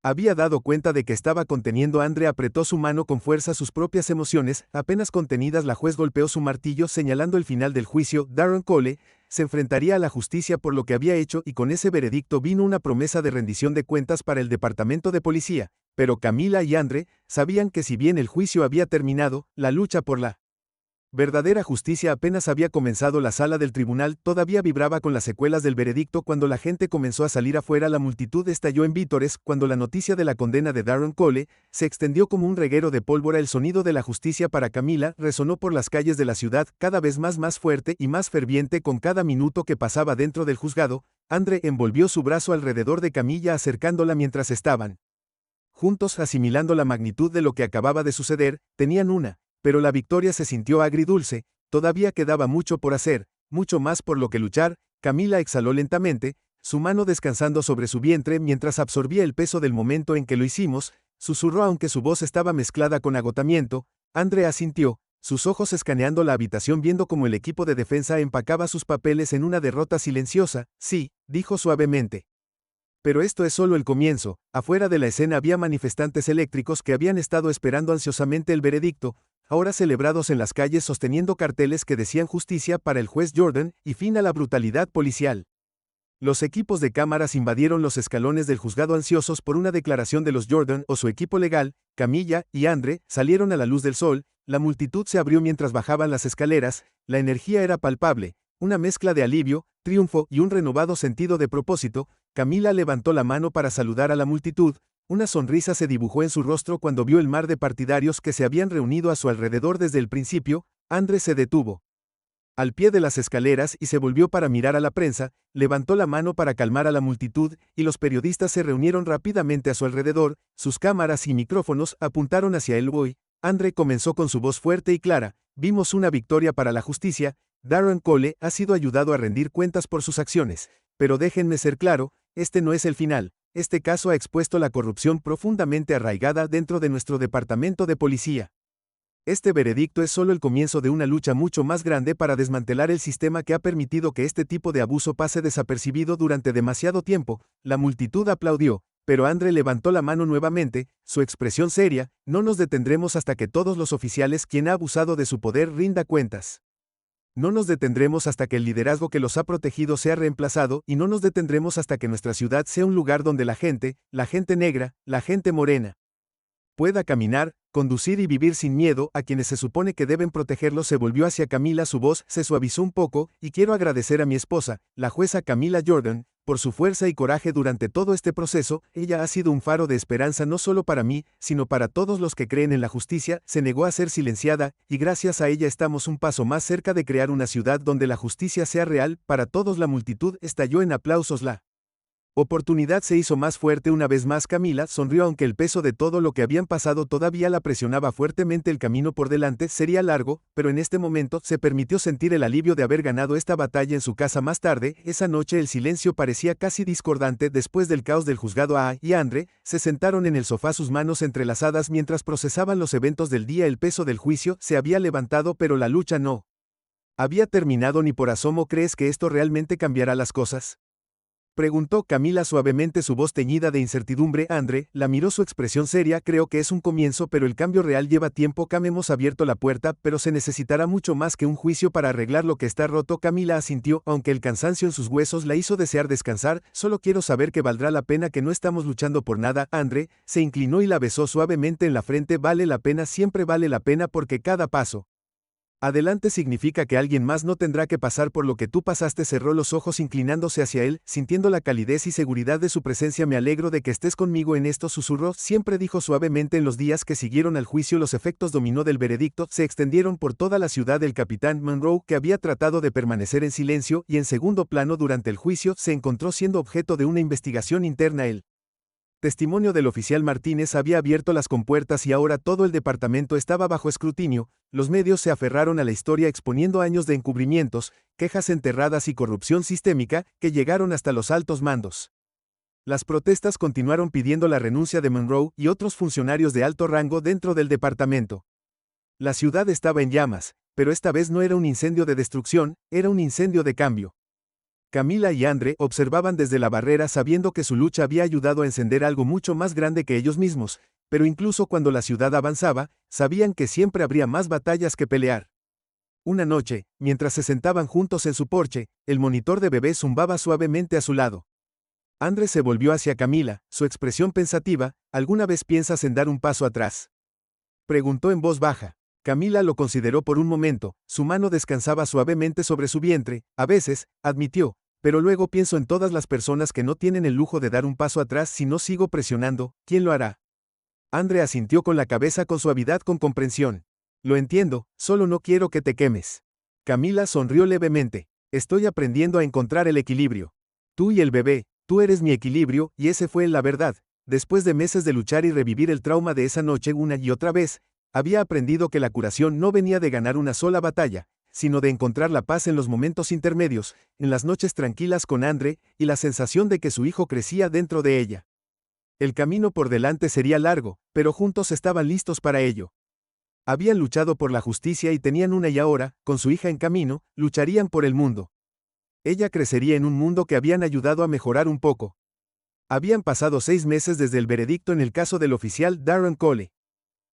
había dado cuenta de que estaba conteniendo. Andre apretó su mano con fuerza, sus propias emociones apenas contenidas. La juez golpeó su martillo señalando el final del juicio. Darren Cole se enfrentaría a la justicia por lo que había hecho, y con ese veredicto vino una promesa de rendición de cuentas para el departamento de policía. Pero Camila y Andre sabían que si bien el juicio había terminado, la lucha por la verdadera justicia apenas había comenzado. La sala del tribunal todavía vibraba con las secuelas del veredicto. Cuando la gente comenzó a salir afuera, la multitud estalló en vítores. Cuando la noticia de la condena de Darren Cole se extendió como un reguero de pólvora, el sonido de la justicia para Camila resonó por las calles de la ciudad, cada vez más fuerte y más ferviente con cada minuto que pasaba dentro del juzgado. Andre envolvió su brazo alrededor de Camila, acercándola mientras estaban juntos, asimilando la magnitud de lo que acababa de suceder. Tenían una, pero la victoria se sintió agridulce. Todavía quedaba mucho por hacer, mucho más por lo que luchar. Camila exhaló lentamente, su mano descansando sobre su vientre mientras absorbía el peso del momento en que lo hicimos. Susurró aunque su voz estaba mezclada con agotamiento. Andre asintió, sus ojos escaneando la habitación viendo cómo el equipo de defensa empacaba sus papeles en una derrota silenciosa. Sí, dijo suavemente. Pero esto es solo el comienzo. Afuera de la escena había manifestantes eléctricos que habían estado esperando ansiosamente el veredicto, ahora celebrados en las calles sosteniendo carteles que decían justicia para el juez Jordan y fin a la brutalidad policial. Los equipos de cámaras invadieron los escalones del juzgado ansiosos por una declaración de los Jordan o su equipo legal. Camilla y Andre salieron a la luz del sol, la multitud se abrió mientras bajaban las escaleras, la energía era palpable, una mezcla de alivio, triunfo y un renovado sentido de propósito. Camila levantó la mano para saludar a la multitud. Una sonrisa se dibujó en su rostro cuando vio el mar de partidarios que se habían reunido a su alrededor desde el principio. Andre se detuvo al pie de las escaleras y se volvió para mirar a la prensa, levantó la mano para calmar a la multitud, y los periodistas se reunieron rápidamente a su alrededor, sus cámaras y micrófonos apuntaron hacia él. Hoy, Andre comenzó con su voz fuerte y clara, vimos una victoria para la justicia. Darren Cole ha sido ayudado a rendir cuentas por sus acciones, pero déjenme ser claro, este no es el final. este caso ha expuesto la corrupción profundamente arraigada dentro de nuestro departamento de policía. Este veredicto es solo el comienzo de una lucha mucho más grande para desmantelar el sistema que ha permitido que este tipo de abuso pase desapercibido durante demasiado tiempo. La multitud aplaudió, pero Andre levantó la mano nuevamente, su expresión seria: no nos detendremos hasta que todos los oficiales quien ha abusado de su poder rinda cuentas. No nos detendremos hasta que el liderazgo que los ha protegido sea reemplazado, y no nos detendremos hasta que nuestra ciudad sea un lugar donde la gente negra, la gente morena, pueda caminar, conducir y vivir sin miedo. A quienes se supone que deben protegerlos se volvió hacia Camila, su voz se suavizó un poco: y quiero agradecer a mi esposa, la jueza Camila Jordan, por su fuerza y coraje durante todo este proceso. Ella ha sido un faro de esperanza no solo para mí, sino para todos los que creen en la justicia. Se negó a ser silenciada, y gracias a ella estamos un paso más cerca de crear una ciudad donde la justicia sea real para todos. La multitud estalló en aplausos. La oportunidad se hizo más fuerte una vez más. Camila sonrió aunque el peso de todo lo que habían pasado todavía la presionaba fuertemente. El camino por delante sería largo, pero en este momento se permitió sentir el alivio de haber ganado esta batalla en su casa. Más tarde, esa noche, el silencio parecía casi discordante después del caos del juzgado. A y Andre se sentaron en el sofá, sus manos entrelazadas mientras procesaban los eventos del día. El peso del juicio se había levantado, pero la lucha no había terminado ni por asomo. ¿Crees que esto realmente cambiará las cosas?, preguntó Camila suavemente, su voz teñida de incertidumbre. Andre la miró, su expresión seria: creo que es un comienzo, pero el cambio real lleva tiempo. Hemos abierto la puerta, pero se necesitará mucho más que un juicio para arreglar lo que está roto. Camila asintió, aunque el cansancio en sus huesos la hizo desear descansar. Solo quiero saber que valdrá la pena, que no estamos luchando por nada. Andre se inclinó y la besó suavemente en la frente. Vale la pena, siempre vale la pena, porque cada paso adelante significa que alguien más no tendrá que pasar por lo que tú pasaste. Cerró los ojos inclinándose hacia él, sintiendo la calidez y seguridad de su presencia. Me alegro de que estés conmigo en esto, susurró. Siempre, dijo suavemente. En los días que siguieron al juicio, los efectos dominó del veredicto se extendieron por toda la ciudad. El capitán Monroe, que había tratado de permanecer en silencio y en segundo plano durante el juicio, se encontró siendo objeto de una investigación interna. El testimonio del oficial Martínez había abierto las compuertas y ahora todo el departamento estaba bajo escrutinio. Los medios se aferraron a la historia, exponiendo años de encubrimientos, quejas enterradas y corrupción sistémica que llegaron hasta los altos mandos. Las protestas continuaron pidiendo la renuncia de Monroe y otros funcionarios de alto rango dentro del departamento. La ciudad estaba en llamas, pero esta vez no era un incendio de destrucción, era un incendio de cambio. Camila y Andre observaban desde la barrera, sabiendo que su lucha había ayudado a encender algo mucho más grande que ellos mismos, pero incluso cuando la ciudad avanzaba, sabían que siempre habría más batallas que pelear. Una noche, mientras se sentaban juntos en su porche, el monitor de bebé zumbaba suavemente a su lado. Andre se volvió hacia Camila, su expresión pensativa. ¿Alguna vez piensas en dar un paso atrás?, preguntó en voz baja. Camila lo consideró por un momento, su mano descansaba suavemente sobre su vientre. A veces, admitió, pero luego pienso en todas las personas que no tienen el lujo de dar un paso atrás. Si no sigo presionando, ¿quién lo hará? Andre asintió con la cabeza con suavidad, con comprensión. Lo entiendo, solo no quiero que te quemes. Camila sonrió levemente. Estoy aprendiendo a encontrar el equilibrio. Tú y el bebé, tú eres mi equilibrio, y ese fue la verdad. Después de meses de luchar y revivir el trauma de esa noche una y otra vez, había aprendido que la curación no venía de ganar una sola batalla, sino de encontrar la paz en los momentos intermedios, en las noches tranquilas con Andre, y la sensación de que su hijo crecía dentro de ella. El camino por delante sería largo, pero juntos estaban listos para ello. Habían luchado por la justicia y tenían una, y ahora, con su hija en camino, lucharían por el mundo. Ella crecería en un mundo que habían ayudado a mejorar un poco. Habían pasado 6 meses desde el veredicto en el caso del oficial Darren Cole.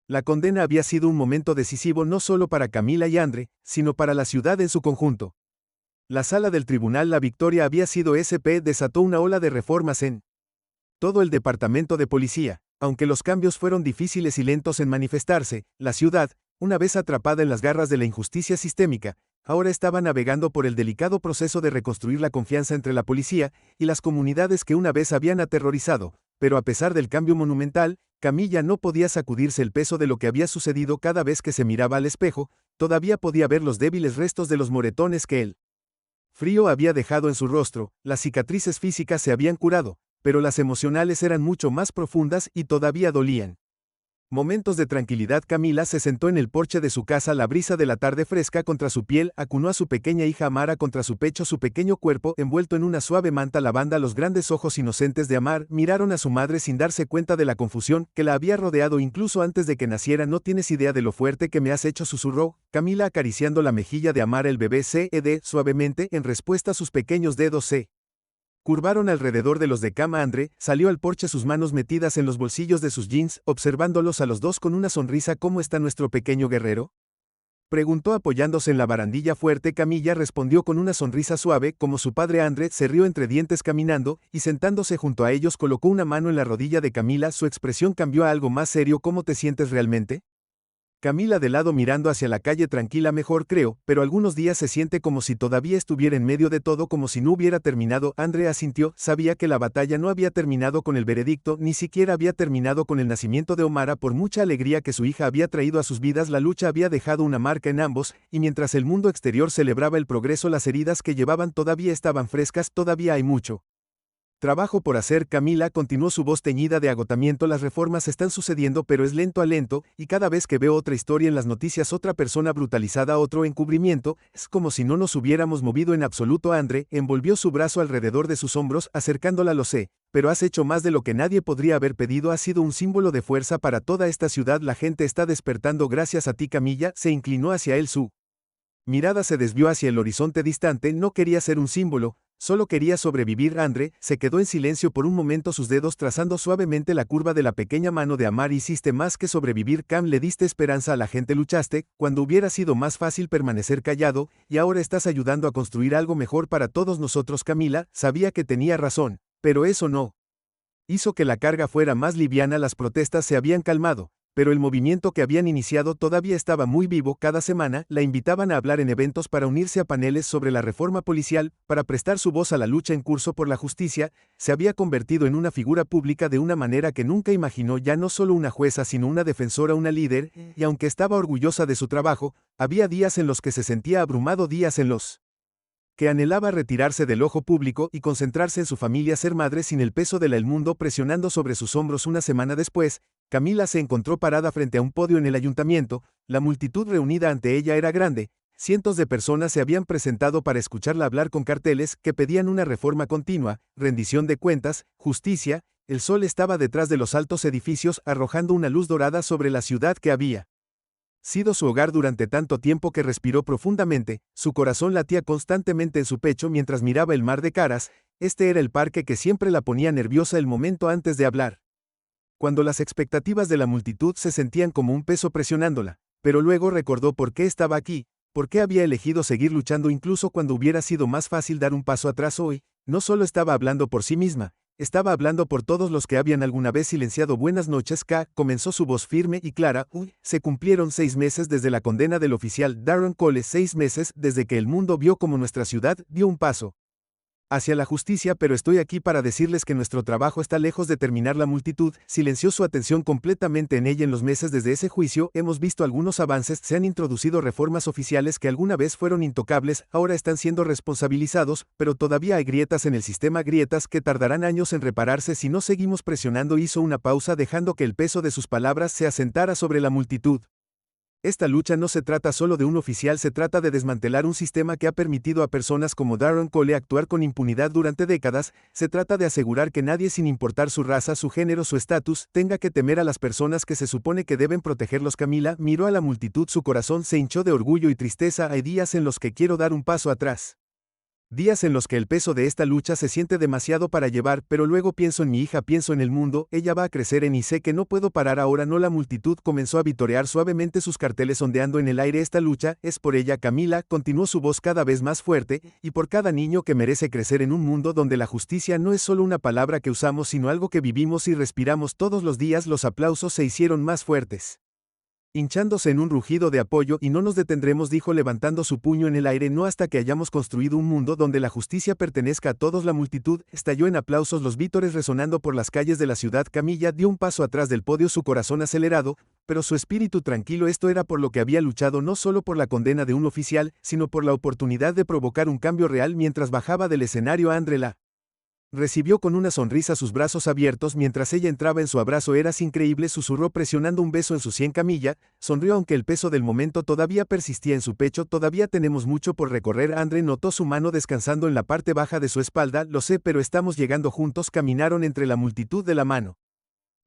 La condena había sido un momento decisivo no solo para Camila y Andre, sino para la ciudad en su conjunto. La sala del tribunal, la victoria había sido SP, desató una ola de reformas en todo el departamento de policía. Aunque los cambios fueron difíciles y lentos en manifestarse, la ciudad, una vez atrapada en las garras de la injusticia sistémica, ahora estaba navegando por el delicado proceso de reconstruir la confianza entre la policía y las comunidades que una vez habían aterrorizado. Pero a pesar del cambio monumental, Camila no podía sacudirse el peso de lo que había sucedido. Cada vez que se miraba al espejo, todavía podía ver los débiles restos de los moretones que el frío había dejado en su rostro. Las cicatrices físicas se habían curado, pero las emocionales eran mucho más profundas y todavía dolían. Momentos de tranquilidad. Camila se sentó en el porche de su casa, la brisa de la tarde fresca contra su piel, acunó a su pequeña hija Amara contra su pecho, su pequeño cuerpo, envuelto en una suave manta lavanda, los grandes ojos inocentes de Amar, miraron a su madre sin darse cuenta de la confusión que la había rodeado incluso antes de que naciera. No tienes idea de lo fuerte que me has hecho, susurró Camila acariciando la mejilla de Amar. El bebé ced suavemente, en respuesta sus pequeños dedos se curvaron alrededor de los de cama. Andre salió al porche, sus manos metidas en los bolsillos de sus jeans, observándolos a los dos con una sonrisa. ¿Cómo está nuestro pequeño guerrero?, preguntó apoyándose en la barandilla fuerte. Camilla respondió con una sonrisa suave, como su padre. Andre se rió entre dientes caminando, y sentándose junto a ellos colocó una mano en la rodilla de Camila. Su expresión cambió a algo más serio. ¿Cómo te sientes realmente? Camila de lado mirando hacia la calle. Tranquila, mejor creo, pero algunos días se siente como si todavía estuviera en medio de todo, como si no hubiera terminado. Andre asintió, sabía que la batalla no había terminado con el veredicto, ni siquiera había terminado con el nacimiento de Omara. Por mucha alegría que su hija había traído a sus vidas, la lucha había dejado una marca en ambos, y mientras el mundo exterior celebraba el progreso, las heridas que llevaban todavía estaban frescas. Todavía hay mucho trabajo por hacer. Camila continuó, su voz teñida de agotamiento. Las reformas están sucediendo, pero es lento a lento, y cada vez que veo otra historia en las noticias, otra persona brutalizada, otro encubrimiento, es como si no nos hubiéramos movido en absoluto. Andre envolvió su brazo alrededor de sus hombros, acercándola. Lo sé, pero has hecho más de lo que nadie podría haber pedido. Has sido un símbolo de fuerza para toda esta ciudad. La gente está despertando gracias a ti. Camilla se inclinó hacia él, su mirada se desvió hacia el horizonte distante. No quería ser un símbolo, solo quería sobrevivir. Andre se quedó en silencio por un momento, sus dedos trazando suavemente la curva de la pequeña mano de Amar. Hiciste más que sobrevivir, Cam, le diste esperanza a la gente. Luchaste cuando hubiera sido más fácil permanecer callado, y ahora estás ayudando a construir algo mejor para todos nosotros. Camila sabía que tenía razón, pero eso no hizo que la carga fuera más liviana. Las protestas se habían calmado, pero el movimiento que habían iniciado todavía estaba muy vivo. Cada semana la invitaban a hablar en eventos, para unirse a paneles sobre la reforma policial, para prestar su voz a la lucha en curso por la justicia. Se había convertido en una figura pública de una manera que nunca imaginó, ya no solo una jueza sino una defensora, una líder, y aunque estaba orgullosa de su trabajo, había días en los que se sentía abrumado, días en los que anhelaba retirarse del ojo público y concentrarse en su familia, ser madre sin el peso del mundo presionando sobre sus hombros. Una semana después, Camila se encontró parada frente a un podio en el ayuntamiento. La multitud reunida ante ella era grande. Cientos de personas se habían presentado para escucharla hablar, con carteles que pedían una reforma continua, rendición de cuentas, justicia. El sol estaba detrás de los altos edificios, arrojando una luz dorada sobre la ciudad que había sido su hogar durante tanto tiempo. Que respiró profundamente, su corazón latía constantemente en su pecho mientras miraba el mar de caras. Este era el parque que siempre la ponía nerviosa el momento antes de hablar, cuando las expectativas de la multitud se sentían como un peso presionándola. Pero luego recordó por qué estaba aquí, por qué había elegido seguir luchando incluso cuando hubiera sido más fácil dar un paso atrás. Hoy, no solo estaba hablando por sí misma, estaba hablando por todos los que habían alguna vez silenciado. Buenas noches, K, comenzó su voz firme y clara. Se cumplieron 6 meses desde la condena del oficial Darren Cole, 6 meses desde que el mundo vio cómo nuestra ciudad dio un paso hacia la justicia, pero estoy aquí para decirles que nuestro trabajo está lejos de terminar. La multitud silenció su atención completamente en ella. En los meses desde ese juicio hemos visto algunos avances, se han introducido reformas oficiales que alguna vez fueron intocables, ahora están siendo responsabilizados, pero todavía hay grietas en el sistema, grietas que tardarán años en repararse si no seguimos presionando. Hizo una pausa, dejando que el peso de sus palabras se asentara sobre la multitud. Esta lucha no se trata solo de un oficial, se trata de desmantelar un sistema que ha permitido a personas como Darren Cole actuar con impunidad durante décadas. Se trata de asegurar que nadie, sin importar su raza, su género, su estatus, tenga que temer a las personas que se supone que deben protegerlos. Camila miró a la multitud, su corazón se hinchó de orgullo y tristeza. Hay días en los que quiero dar un paso atrás. Días en los que el peso de esta lucha se siente demasiado para llevar, pero luego pienso en mi hija, pienso en el mundo, ella va a crecer y sé que no puedo parar ahora. No. La multitud comenzó a vitorear suavemente, sus carteles ondeando en el aire. Esta lucha es por ella, Camila, continuó su voz cada vez más fuerte, y por cada niño que merece crecer en un mundo donde la justicia no es solo una palabra que usamos sino algo que vivimos y respiramos todos los días. Los aplausos se hicieron más fuertes, hinchándose en un rugido de apoyo. Y no nos detendremos, dijo levantando su puño en el aire, no hasta que hayamos construido un mundo donde la justicia pertenezca a todos. La multitud estalló en aplausos, los vítores resonando por las calles de la ciudad. Camilla dio un paso atrás del podio, su corazón acelerado, pero su espíritu tranquilo. Esto era por lo que había luchado, no solo por la condena de un oficial, sino por la oportunidad de provocar un cambio real. Mientras bajaba del escenario, Andre la Recibió con una sonrisa sus brazos abiertos mientras ella entraba en su abrazo. Eras increíble, susurró presionando un beso en su sien. Camilla sonrió aunque el peso del momento todavía persistía en su pecho. Todavía tenemos mucho por recorrer. Andre notó su mano descansando en la parte baja de su espalda. Lo sé, pero estamos llegando juntos. Caminaron entre la multitud de la mano.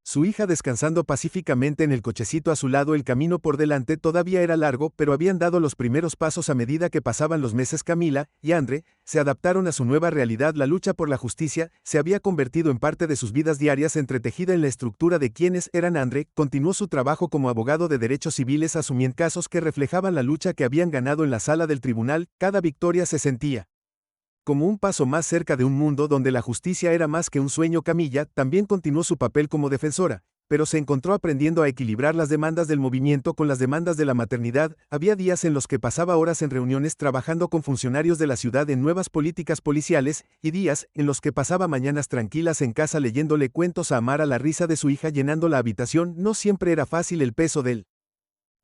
Su hija descansando pacíficamente en el cochecito a su lado. El camino por delante todavía era largo, pero habían dado los primeros pasos a medida que pasaban los meses. Camila y Andre se adaptaron a su nueva realidad. La lucha por la justicia se había convertido en parte de sus vidas diarias, entretejida en la estructura de quienes eran. Andre continuó su trabajo como abogado de derechos civiles, asumiendo casos que reflejaban la lucha que habían ganado en la sala del tribunal. Cada victoria se sentía como un paso más cerca de un mundo donde la justicia era más que un sueño. Camilla también continuó su papel como defensora, pero se encontró aprendiendo a equilibrar las demandas del movimiento con las demandas de la maternidad. Había días en los que pasaba horas en reuniones trabajando con funcionarios de la ciudad en nuevas políticas policiales, y días en los que pasaba mañanas tranquilas en casa leyéndole cuentos a Amara. La risa de su hija llenando la habitación no siempre era fácil. El peso del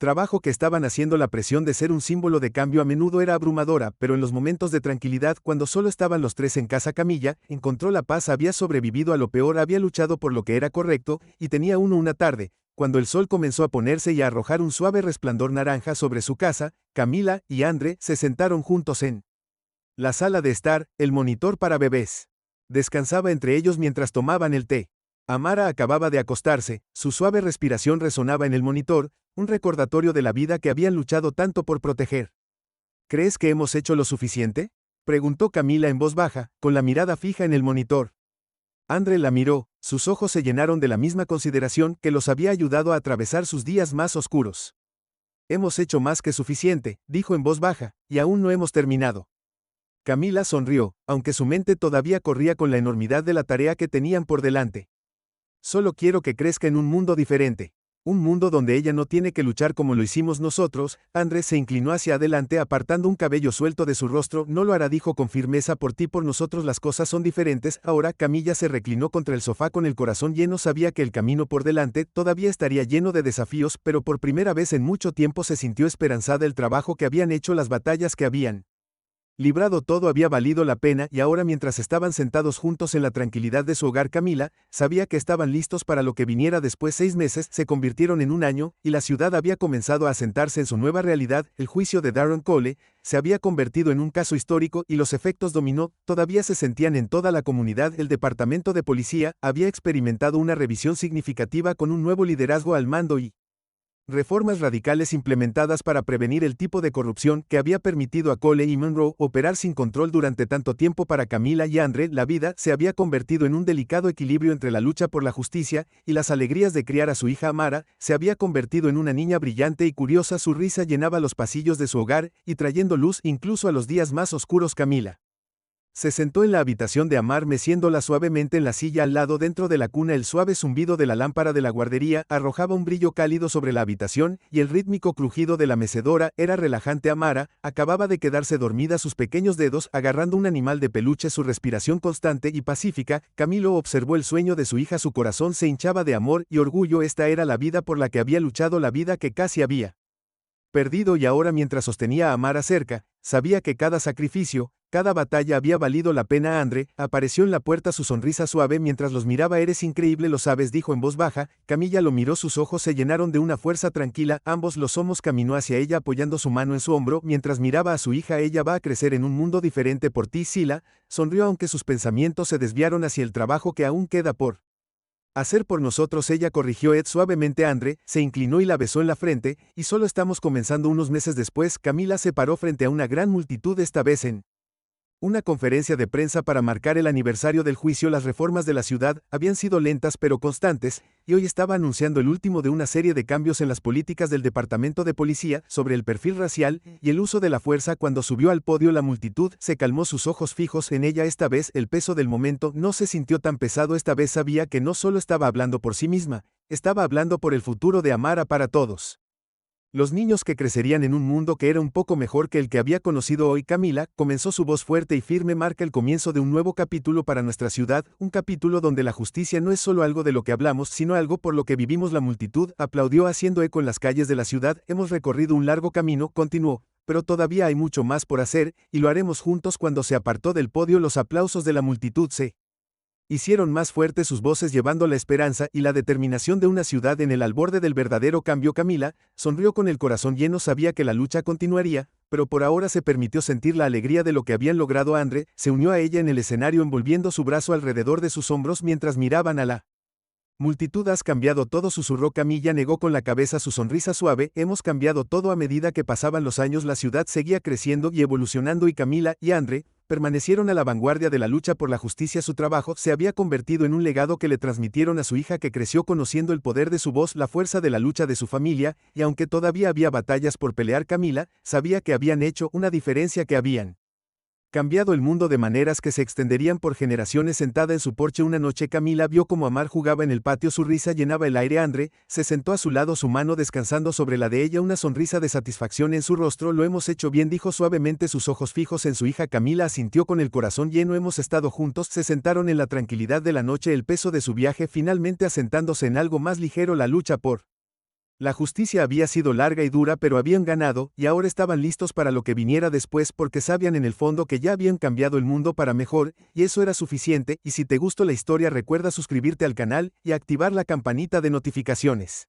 trabajo que estaban haciendo, la presión de ser un símbolo de cambio a menudo era abrumadora, pero en los momentos de tranquilidad, cuando solo estaban los tres en casa, Camilla encontró la paz. Había sobrevivido a lo peor, había luchado por lo que era correcto, y tenía una tarde, cuando el sol comenzó a ponerse y a arrojar un suave resplandor naranja sobre su casa. Camila y Andre se sentaron juntos en la sala de estar. El monitor para bebés descansaba entre ellos mientras tomaban el té. Amara acababa de acostarse, su suave respiración resonaba en el monitor, un recordatorio de la vida que habían luchado tanto por proteger. ¿Crees que hemos hecho lo suficiente?, preguntó Camila en voz baja, con la mirada fija en el monitor. Andre la miró, sus ojos se llenaron de la misma consideración que los había ayudado a atravesar sus días más oscuros. Hemos hecho más que suficiente, dijo en voz baja, y aún no hemos terminado. Camila sonrió, aunque su mente todavía corría con la enormidad de la tarea que tenían por delante. Solo quiero que crezca en un mundo diferente. Un mundo donde ella no tiene que luchar como lo hicimos nosotros. Andrés se inclinó hacia adelante apartando un cabello suelto de su rostro. No lo hará, dijo con firmeza. Por ti, por nosotros las cosas son diferentes. Ahora Camilla se reclinó contra el sofá con el corazón lleno. Sabía que el camino por delante todavía estaría lleno de desafíos, pero por primera vez en mucho tiempo se sintió esperanzada. El trabajo que habían hecho, las batallas que habían librado, todo había valido la pena, y ahora, mientras estaban sentados juntos en la tranquilidad de su hogar, Camila sabía que estaban listos para lo que viniera después. 6 meses se convirtieron en un año, y la ciudad había comenzado a asentarse en su nueva realidad. El juicio de Darren Cole se había convertido en un caso histórico, y los efectos dominó todavía se sentían en toda la comunidad. El departamento de policía había experimentado una revisión significativa con un nuevo liderazgo al mando y reformas radicales implementadas para prevenir el tipo de corrupción que había permitido a Cole y Monroe operar sin control durante tanto tiempo. Para Camila y Andre, la vida se había convertido en un delicado equilibrio entre la lucha por la justicia y las alegrías de criar a su hija. Amara se había convertido en una niña brillante y curiosa. Su risa llenaba los pasillos de su hogar y trayendo luz incluso a los días más oscuros. Camila se sentó en la habitación de Amar, meciéndola suavemente en la silla al lado. Dentro de la cuna, el suave zumbido de la lámpara de la guardería arrojaba un brillo cálido sobre la habitación, y el rítmico crujido de la mecedora era relajante. Amara acababa de quedarse dormida, sus pequeños dedos agarrando un animal de peluche, su respiración constante y pacífica. Camilo observó el sueño de su hija, su corazón se hinchaba de amor y orgullo. Esta era la vida por la que había luchado, la vida que casi había perdido, y ahora, mientras sostenía a Amara cerca, sabía que cada sacrificio, cada batalla había valido la pena. Andre apareció en la puerta, su sonrisa suave mientras los miraba. Eres increíble, lo sabes, dijo en voz baja. Camilla lo miró, sus ojos se llenaron de una fuerza tranquila. Ambos lo somos. Caminó hacia ella apoyando su mano en su hombro mientras miraba a su hija. Ella va a crecer en un mundo diferente por ti. Sila sonrió aunque sus pensamientos se desviaron hacia el trabajo que aún queda por hacer por nosotros. Ella corrigió suavemente. Andre se inclinó y la besó en la frente. Y solo estamos comenzando. Unos meses después, Camila se paró frente a una gran multitud, esta vez en una conferencia de prensa para marcar el aniversario del juicio. Las reformas de la ciudad habían sido lentas pero constantes, y hoy estaba anunciando el último de una serie de cambios en las políticas del departamento de policía sobre el perfil racial y el uso de la fuerza. Cuando subió al podio, la multitud se calmó, sus ojos fijos en ella. Esta vez el peso del momento no se sintió tan pesado. Esta vez sabía que no solo estaba hablando por sí misma, estaba hablando por el futuro de Amara para todos. Los niños que crecerían en un mundo que era un poco mejor que el que había conocido hoy. Camila comenzó, su voz fuerte y firme, marca el comienzo de un nuevo capítulo para nuestra ciudad, un capítulo donde la justicia no es solo algo de lo que hablamos, sino algo por lo que vivimos. La multitud aplaudió haciendo eco en las calles de la ciudad. Hemos recorrido un largo camino, continuó, pero todavía hay mucho más por hacer, y lo haremos juntos. Cuando se apartó del podio, los aplausos de la multitud se Hicieron más fuertes sus voces llevando la esperanza y la determinación de una ciudad en el alborde del verdadero cambio. Camila sonrió con el corazón lleno, sabía que la lucha continuaría, pero por ahora se permitió sentir la alegría de lo que habían logrado. Andre se unió a ella en el escenario envolviendo su brazo alrededor de sus hombros mientras miraban a la multitud. Has cambiado todo, susurró. Camilla negó con la cabeza, su sonrisa suave. Hemos cambiado todo. A medida que pasaban los años la ciudad seguía creciendo y evolucionando y Camila y Andre permanecieron a la vanguardia de la lucha por la justicia. Su trabajo se había convertido en un legado que le transmitieron a su hija, que creció conociendo el poder de su voz, la fuerza de la lucha de su familia, y aunque todavía había batallas por pelear, Camila sabía que habían hecho una diferencia, que habían cambiado el mundo de maneras que se extenderían por generaciones. Sentada en su porche una noche, Camila vio cómo Amar jugaba en el patio, su risa llenaba el aire. Andre se sentó a su lado, su mano descansando sobre la de ella, una sonrisa de satisfacción en su rostro. Lo hemos hecho bien, dijo suavemente, sus ojos fijos en su hija. Camila asintió con el corazón lleno. Hemos estado juntos. Se sentaron en la tranquilidad de la noche, el peso de su viaje finalmente asentándose en algo más ligero. La lucha por la justicia había sido larga y dura, pero habían ganado, y ahora estaban listos para lo que viniera después, porque sabían en el fondo que ya habían cambiado el mundo para mejor, y eso era suficiente. Y si te gustó la historia, recuerda suscribirte al canal y activar la campanita de notificaciones.